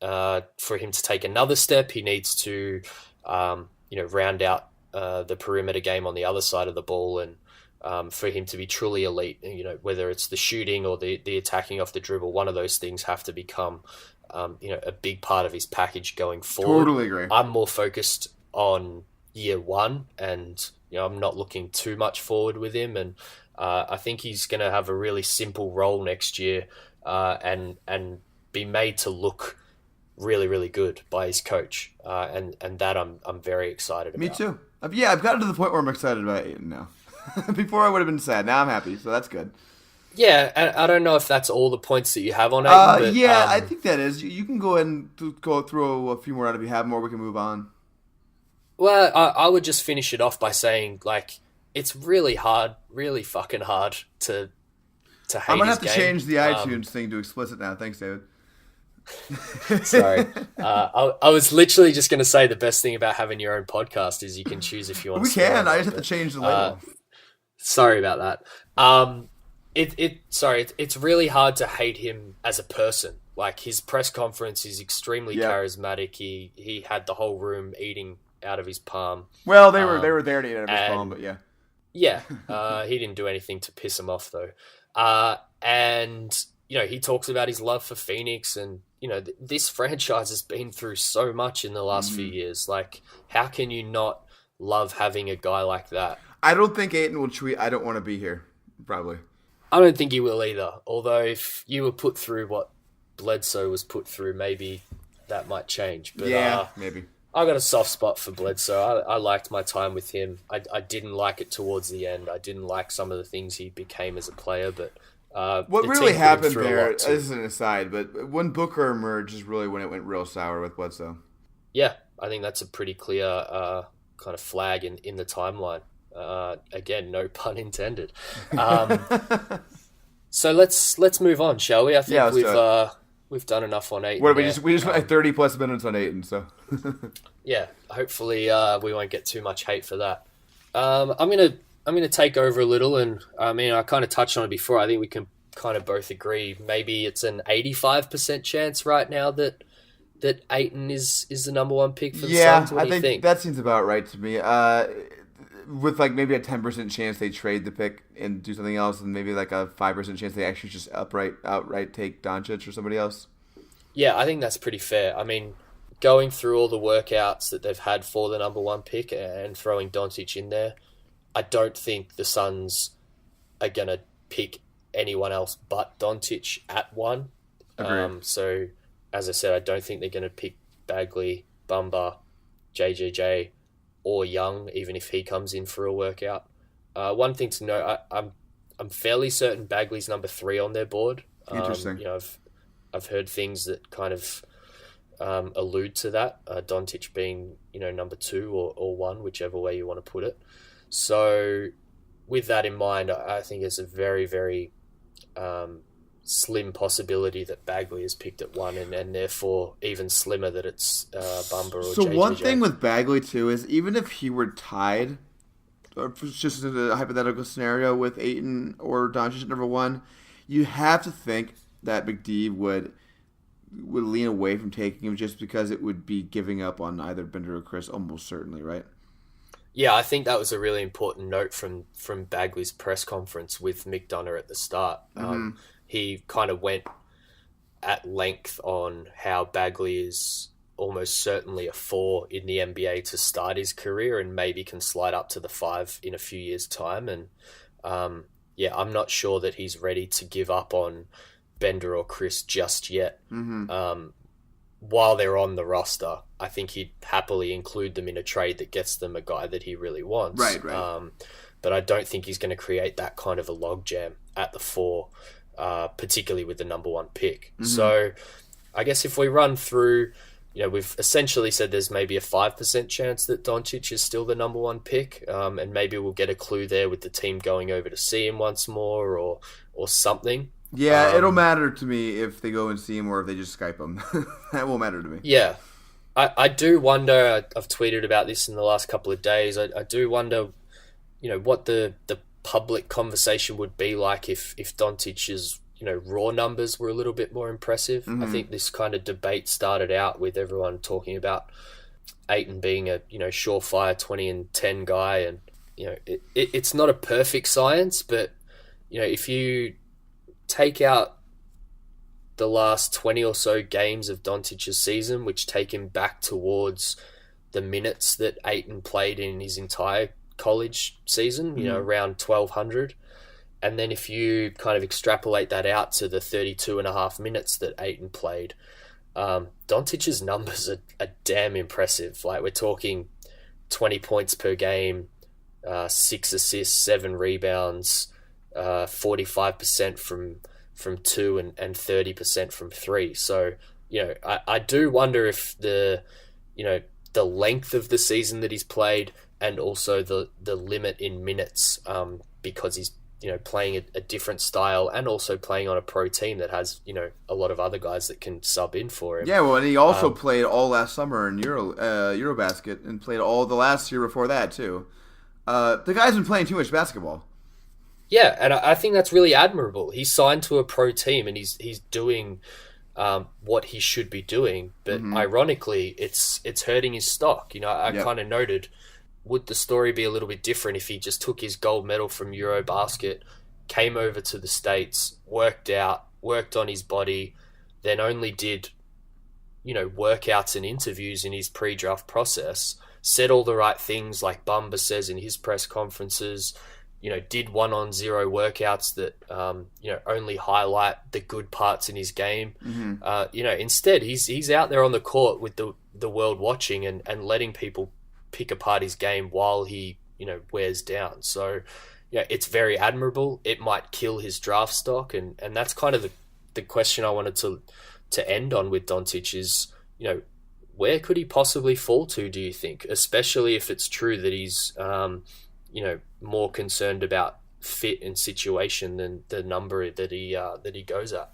for him to take another step, he needs to round out the perimeter game on the other side of the ball, and for him to be truly elite, whether it's the shooting or the attacking off the dribble, one of those things have to become a big part of his package going forward. Totally agree. I'm more focused on year one, and I'm not looking too much forward with him, and I think he's going to have a really simple role next year, and be made to look really, really good by his coach, and that I'm very excited about. Me too. Yeah, I've gotten to the point where I'm excited about Ayton now. Before I would have been sad. Now I'm happy, so that's good. Yeah, and I don't know if that's all the points that you have on Ayton. But, I think that is. You can go ahead and go through a few more out if you have more. We can move on. Well, I would just finish it off by saying, it's really hard, really fucking hard to hate his game. I'm going to have to change the iTunes thing to explicit now. Thanks, David. Sorry. I was literally just going to say the best thing about having your own podcast is you can choose if you want We to. can. I just have to change the label. Sorry about that. It's really hard to hate him as a person. Like, his press conference is extremely charismatic. He had the whole room eating out of his palm. Well, they were there to eat out of his palm, but yeah. Yeah, he didn't do anything to piss him off, though. And, he talks about his love for Phoenix, and, this franchise has been through so much in the last few years. Like, how can you not love having a guy like that? I don't think Ayton will tweet, "I don't want to be here," probably. I don't think he will either. Although if you were put through what Bledsoe was put through, maybe that might change. But, yeah, maybe. I got a soft spot for Bledsoe. I liked my time with him. I didn't like it towards the end. I didn't like some of the things he became as a player. But what really happened there, this is an aside, but when Booker emerged is really when it went real sour with Bledsoe. Yeah, I think that's a pretty clear kind of flag in the timeline. Again, no pun intended. So let's move on, shall we? I think we've done enough on Ayton. Well, we just went 30 plus minutes on Ayton, so yeah. Hopefully, we won't get too much hate for that. I'm gonna take over a little, and I kind of touched on it before. I think we can kind of both agree. Maybe it's an 85% chance right now that Ayton is the number one pick for the Suns. What do you think? That seems about right to me. With like maybe a 10% chance they trade the pick and do something else, and maybe like a 5% chance they actually just outright take Doncic or somebody else. Yeah, I think that's pretty fair. I mean, going through all the workouts that they've had for the number one pick and throwing Doncic in there, I don't think the Suns are going to pick anyone else but Doncic at one. So, as I said, I don't think they're going to pick Bagley, Bumba, JJJ, or Young, even if he comes in for a workout. One thing to note, I'm fairly certain Bagley's number 3 on their board. Interesting. I've heard things that kind of allude to that. Doncic being number 2 or 1, whichever way you want to put it. So with that in mind, I think it's a very, very slim possibility that Bagley is picked at 1, and therefore even slimmer that it's Bumba or So JJJ. One thing with Bagley too is even if he were tied, or just in a hypothetical scenario with Ayton or Doncic at number 1, you have to think that McD would lean away from taking him just because it would be giving up on either Bender or Chris almost certainly, right? Yeah, I think that was a really important note from Bagley's press conference with McDonough at the start. He kind of went at length on how Bagley is almost certainly a 4 in the NBA to start his career and maybe can slide up to the 5 in a few years' time. And I'm not sure that he's ready to give up on Bender or Chris just yet. While they're on the roster, I think he'd happily include them in a trade that gets them a guy that he really wants. Right. But I don't think he's going to create that kind of a logjam at the 4, particularly with the number 1 pick. So I guess if we run through, we've essentially said there's maybe a 5% chance that Doncic is still the number 1 pick, and maybe we'll get a clue there with the team going over to see him once more or something. Yeah, it'll matter to me if they go and see him or if they just Skype him. That won't matter to me. Yeah. I do wonder, I've tweeted about this in the last couple of days, I do wonder, what the public conversation would be like if Doncic's, raw numbers were a little bit more impressive. I think this kind of debate started out with everyone talking about Ayton being a, surefire 20 and 10 guy. And, it's not a perfect science, but, if you take out the last 20 or so games of Doncic's season, which take him back towards the minutes that Ayton played in his entire college season, around 1,200. And then if you kind of extrapolate that out to the 32.5 minutes that Ayton played, Doncic's numbers are damn impressive. Like, we're talking 20 points per game, 6 assists, 7 rebounds, 45% from 2 and 30% from 3. So, I do wonder if the length of the season that he's played and also the limit in minutes, because he's playing a different style and also playing on a pro team that has, a lot of other guys that can sub in for him. Yeah, well, and he also played all last summer in Eurobasket and played all the last year before that, too. The guy's been playing too much basketball. Yeah, and I think that's really admirable. He's signed to a pro team and he's doing what he should be doing, but ironically, it's hurting his stock. I kind of noted, would the story be a little bit different if he just took his gold medal from Eurobasket, came over to the States, worked on his body, then only did, workouts and interviews in his pre-draft process, said all the right things like Bumba says in his press conferences, did 1-on-0 workouts that, only highlight the good parts in his game. Instead, he's out there on the court with the world watching and letting people pick apart his game while he, wears down. So, it's very admirable. It might kill his draft stock. And that's kind of the question I wanted to end on with Doncic is, where could he possibly fall to, do you think? Especially if it's true that he's, more concerned about fit and situation than the number that he goes at.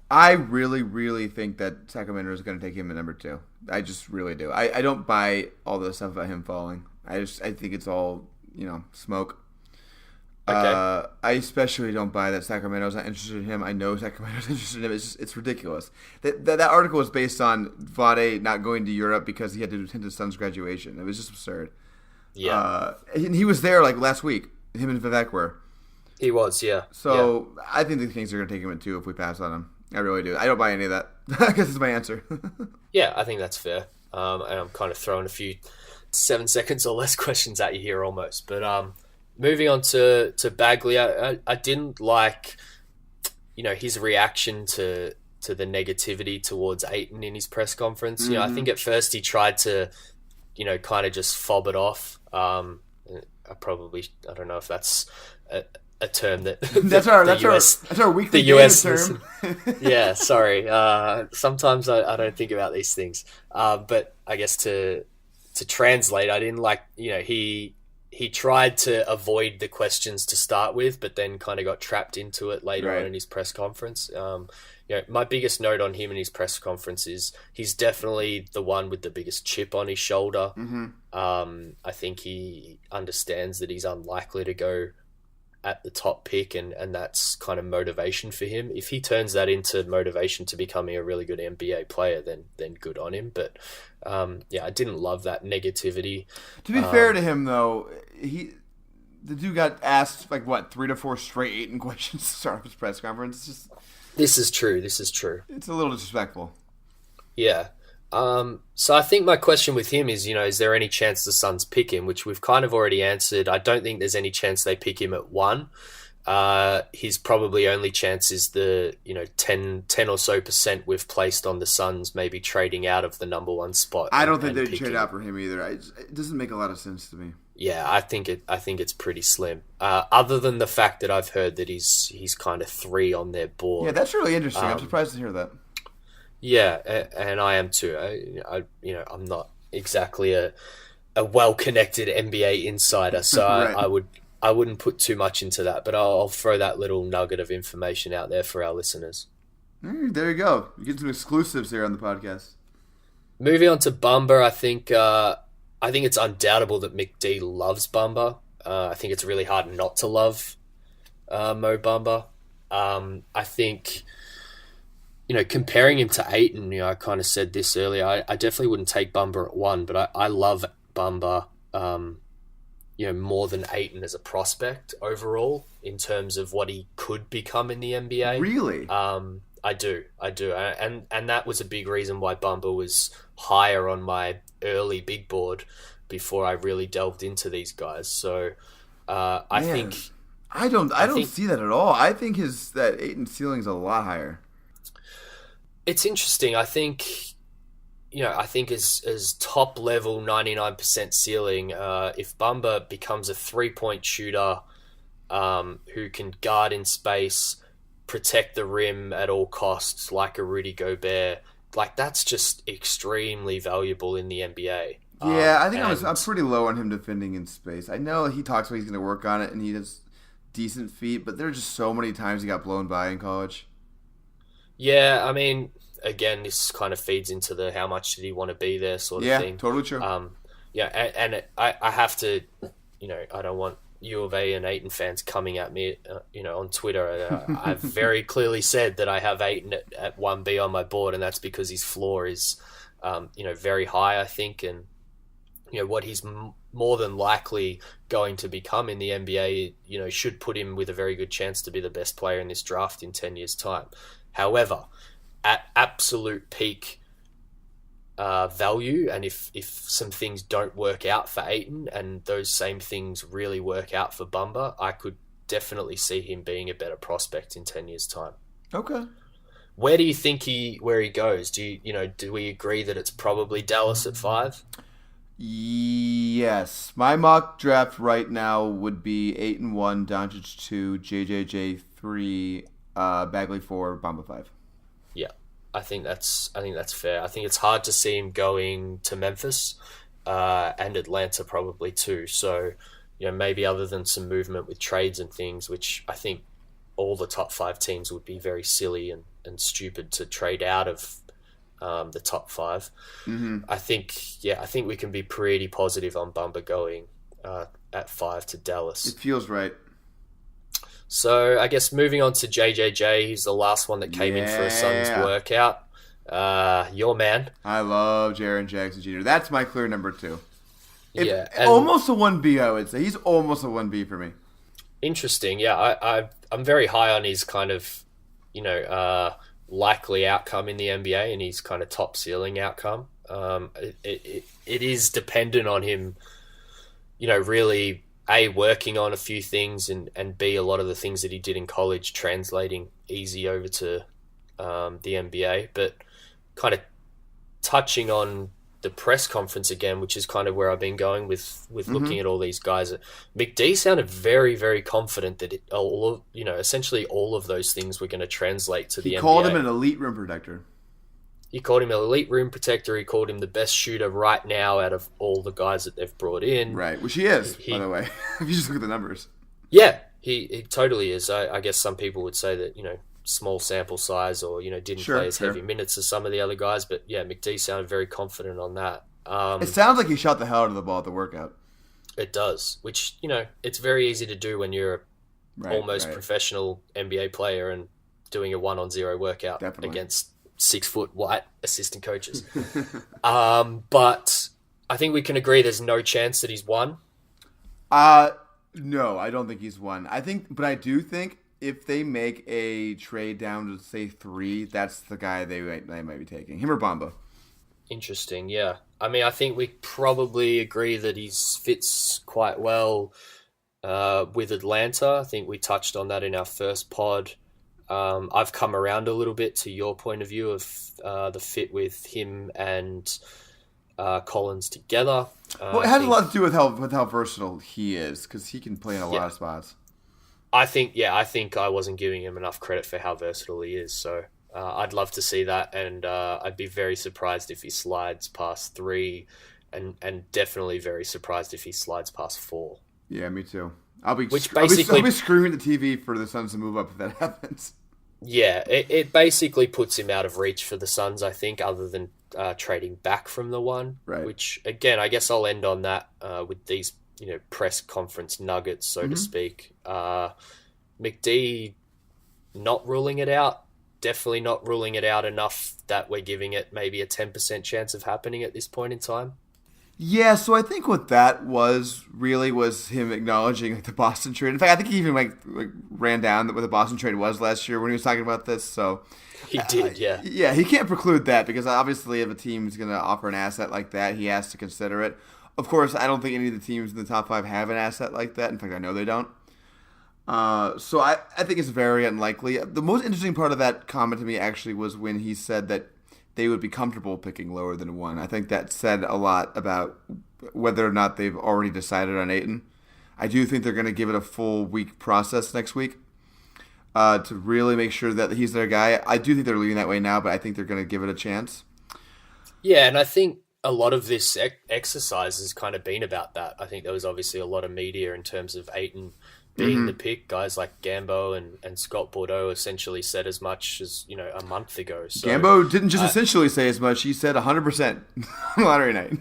I really, really think that Sacramento is going to take him at number 2. I just really do. I don't buy all the stuff about him falling. I think it's all, smoke. Okay. I especially don't buy that Sacramento's not interested in him. I know Sacramento's interested in him. It's ridiculous. That article was based on Vade not going to Europe because he had to attend his son's graduation. It was just absurd. Yeah. And he was there like last week. Him and Vivek were. He was, yeah. So yeah. I think the Kings are going to take him at 2 if we pass on him. I really do. I don't buy any of that. I guess it's my answer. Yeah, I think that's fair. And I'm kind of throwing a few 7 seconds or less questions at you here almost. But moving on to Bagley, I didn't like, his reaction to the negativity towards Ayton in his press conference. I think at first he tried to, kind of just fob it off. I don't know if that's a term that that's our weekly the US term. Yeah, sorry. Sometimes I don't think about these things. But I guess to translate, I didn't like, he tried to avoid the questions to start with, but then kind of got trapped into it later on in his press conference. My biggest note on him in his press conference is he's definitely the one with the biggest chip on his shoulder. I think he understands that he's unlikely to go at the top pick, and that's kind of motivation for him. If he turns that into motivation to becoming a really good NBA player, then good on him. But I didn't love that negativity. To be fair to him, though, the dude got asked 3 to 4 straight Ayton questions to start off his press conference. This is true. It's a little disrespectful. Yeah. So I think my question with him is there any chance the Suns pick him, which we've kind of already answered. I don't think there's any chance they pick him at 1. His probably only chance is the 10 or so % we've placed on the Suns maybe trading out of the number 1 spot. I don't think they'd trade out for him either. It doesn't make a lot of sense to me. Yeah, I think it's pretty slim. Other than the fact that I've heard that he's kind of 3 on their board. Yeah, that's really interesting. I'm surprised to hear that. Yeah, and I am too. I'm not exactly a well-connected NBA insider, so right. I wouldn't put too much into that, but I'll throw that little nugget of information out there for our listeners. There you go. You get some exclusives here on the podcast. Moving on to Bumba, I think it's undoubtable that McD loves Bumba. I think it's really hard not to love Mo Bumba. I think, comparing him to Ayton, I kind of said this earlier, I definitely wouldn't take Bumba at 1, but I love Bumba, more than Ayton as a prospect overall in terms of what he could become in the NBA. Really? I do. And that was a big reason why Bumba was higher on my early big board before I really delved into these guys. So I think I don't see that at all. I think that Ayton ceiling's a lot higher. It's interesting. I think as top level 99% ceiling, if Bumba becomes a 3-point shooter who can guard in space, protect the rim at all costs like a Rudy Gobert, that's just extremely valuable in the NBA. Yeah, I think I'm pretty low on him defending in space. I know he talks about he's going to work on it, and he does decent feat, but there are just so many times he got blown by in college. Yeah, I mean, again, this kind of feeds into the how much did he want to be there sort of thing. Yeah, totally true. I have to, I don't want U of A and Ayton fans coming at me, on Twitter. I've very clearly said that I have Ayton at 1B on my board, and that's because his floor is, very high, I think, and what he's more than likely going to become in the NBA, should put him with a very good chance to be the best player in this draft in 10 years' time. However, at absolute peak value, and if some things don't work out for Ayton and those same things really work out for Bumba, I could definitely see him being a better prospect in 10 years' time. Okay. Where do you think where he goes? Do we agree that it's probably Dallas at 5? Yes. My mock draft right now would be Ayton 1, Doncic 2, JJJ 3, Bagley 4, Bamba 5. Yeah. I think that's fair. I think it's hard to see him going to Memphis and Atlanta probably too. So, maybe other than some movement with trades and things, which I think all the top 5 teams would be very silly and stupid to trade out of the top 5. Mm-hmm. I think we can be pretty positive on Bumba going at 5 to Dallas. It feels right. So I guess moving on to JJJ, he's the last one that came in for a Suns workout. Your man. I love Jaren Jackson Jr. That's my clear number 2. Almost a 1B, I would say. He's almost a 1B for me. Interesting. Yeah, I'm very high on his kind of, likely outcome in the NBA and his kind of top ceiling outcome. It is dependent on him, really working on a few things and B, a lot of the things that he did in college translating easy over to the NBA. But kind of touching on the press conference again, which is kind of where I've been going with looking at all these guys. McD sounded very, very confident that essentially all of those things were going to translate to the NBA. He called him an elite rim protector. He called him an elite rim protector. He called him the best shooter right now out of all the guys that they've brought in. Right, which he is, by the way, if you just look at the numbers. Yeah, he totally is. I guess some people would say that, small sample size or, didn't play as heavy minutes as some of the other guys. But, yeah, McD sounded very confident on that. It sounds like he shot the hell out of the ball at the workout. It does, which, it's very easy to do when you're almost professional NBA player and doing a 1-on-0 workout against 6-foot white assistant coaches. But I think we can agree there's no chance that he's won. No, I don't think he's won. But I do think if they make a trade down to say 3, that's the guy they might be taking. Him or Bamba. Interesting, yeah. I mean, I think we probably agree that he fits quite well with Atlanta. I think we touched on that in our first pod. I've come around a little bit to your point of view of the fit with him and Collins together. Well, it has a lot to do with how versatile he is, because he can play in a lot of spots. I think I wasn't giving him enough credit for how versatile he is. So I'd love to see that, and I'd be very surprised if he slides past 3, and definitely very surprised if he slides past 4. Yeah, me too. I'll be screaming at the TV for the Suns to move up if that happens. Yeah, it basically puts him out of reach for the Suns, I think, other than trading back from the 1. Right. Which, again, I guess I'll end on that with these press conference nuggets, so to speak. McD not ruling it out. Definitely not ruling it out enough that we're giving it maybe a 10% chance of happening at this point in time. Yeah, so I think what that was him acknowledging the Boston trade. In fact, I think he even ran down what the Boston trade was last year when he was talking about this. So he did, yeah. Yeah, he can't preclude that, because obviously if a team is going to offer an asset like that, he has to consider it. Of course, I don't think any of the teams in the top 5 have an asset like that. In fact, I know they don't. So I think it's very unlikely. The most interesting part of that comment to me actually was when he said that they would be comfortable picking lower than 1. I think that said a lot about whether or not they've already decided on Ayton. I do think they're going to give it a full week process next week to really make sure that he's their guy. I do think they're leaning that way now, but I think they're going to give it a chance. Yeah, and I think a lot of this exercise has kind of been about that. I think there was obviously a lot of media in terms of Ayton being the pick. Guys like Gambo and Scott Bordeaux essentially said as much as, a month ago. So, Gambo didn't just essentially say as much. He said 100% on lottery night.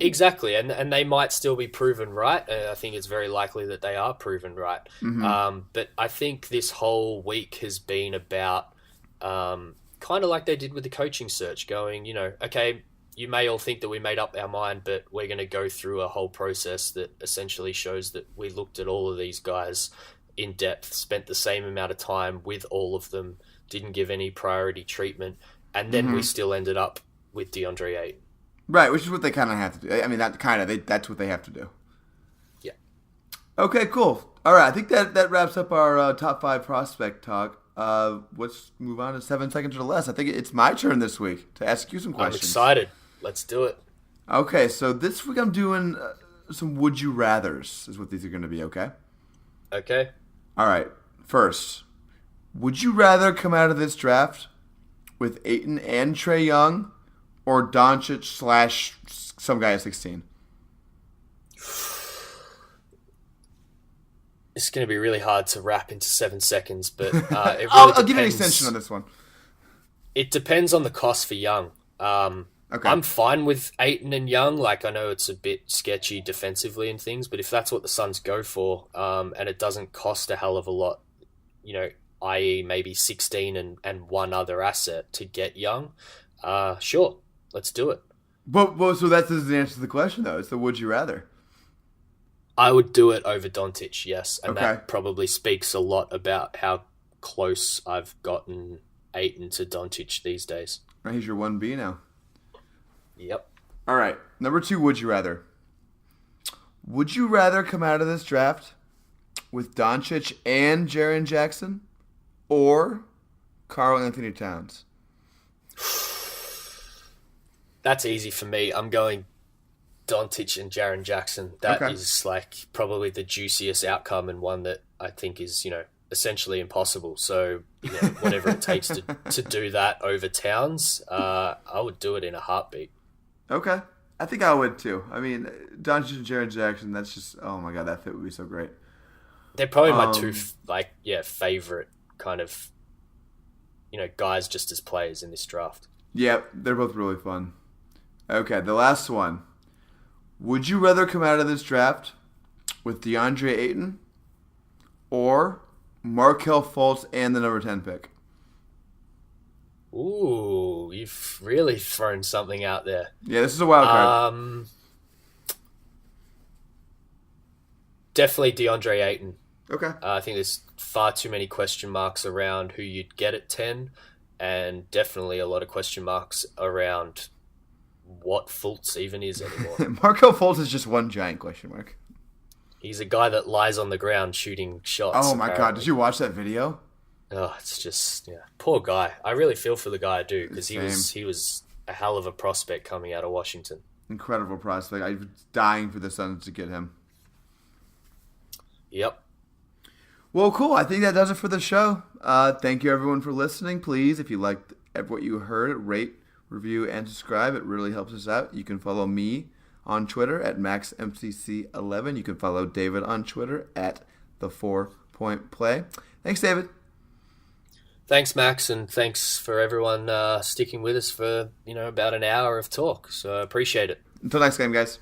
Exactly, and they might still be proven right. I think it's very likely that they are proven right. But I think this whole week has been about kind of like they did with the coaching search, going, okay, you may all think that we made up our mind, but we're going to go through a whole process that essentially shows that we looked at all of these guys in depth, spent the same amount of time with all of them, didn't give any priority treatment, and then we still ended up with Deandre Ayton. Right, which is what they kind of have to do. I mean, that's what they have to do. Yeah. Okay, cool. All right, I think that wraps up our top 5 prospect talk. Let's move on to 7 seconds or less. I think it's my turn this week to ask you some questions. I'm excited. Let's do it. Okay, so this week I'm doing some would you rathers is what these are going to be, okay? Okay. All right, first, would you rather come out of this draft with Ayton and Trae Young or Doncic / some guy at 16? It's going to be really hard to wrap into 7 seconds, but it really I'll give you an extension on this one. It depends on the cost for Young. Okay. I'm fine with Ayton and Young. Like, I know it's a bit sketchy defensively and things, but if that's what the Suns go for, and it doesn't cost a hell of a lot, i.e. maybe 16 and one other asset to get Young, sure, let's do it. But so that doesn't answer the question, though. It's the would you rather. I would do it over Doncic, yes. And Okay. that probably speaks a lot about how close I've gotten Ayton to Doncic these days. Right, he's your 1B now. Yep. All right. Number 2, would you rather? Would you rather come out of this draft with Doncic and Jaren Jackson or Karl Anthony Towns? That's easy for me. I'm going Doncic and Jaren Jackson. That is like probably the juiciest outcome and one that I think is, essentially impossible. So, whatever it takes to do that over Towns, I would do it in a heartbeat. Okay. I think I would too. I mean, Doncic and Jaren Jackson, that's just, oh my God, that fit would be so great. They're probably my two, favorite kind of, guys just as players in this draft. Yep, they're both really fun. Okay, the last one. Would you rather come out of this draft with DeAndre Ayton or Markelle Fultz and the number 10 pick? Ooh, you've really thrown something out there. Yeah, this is a wild card. Definitely DeAndre Ayton. Okay. I think there's far too many question marks around who you'd get at 10, and definitely a lot of question marks around what Fultz even is anymore. Markelle Fultz is just one giant question mark. He's a guy that lies on the ground shooting shots. Oh my God, did you watch that video? Oh, it's just, poor guy. I really feel for the guy, I do, because he was a hell of a prospect coming out of Washington. Incredible prospect. I was dying for the Suns to get him. Yep. Well, cool. I think that does it for the show. Thank you, everyone, for listening. Please, if you liked what you heard, rate, review, and subscribe. It really helps us out. You can follow me on Twitter at MaxMCC11. You can follow David on Twitter at The 4 Point Play. Thanks, David. Thanks, Max, and thanks for everyone sticking with us for, about an hour of talk. So I appreciate it. Until next game, guys.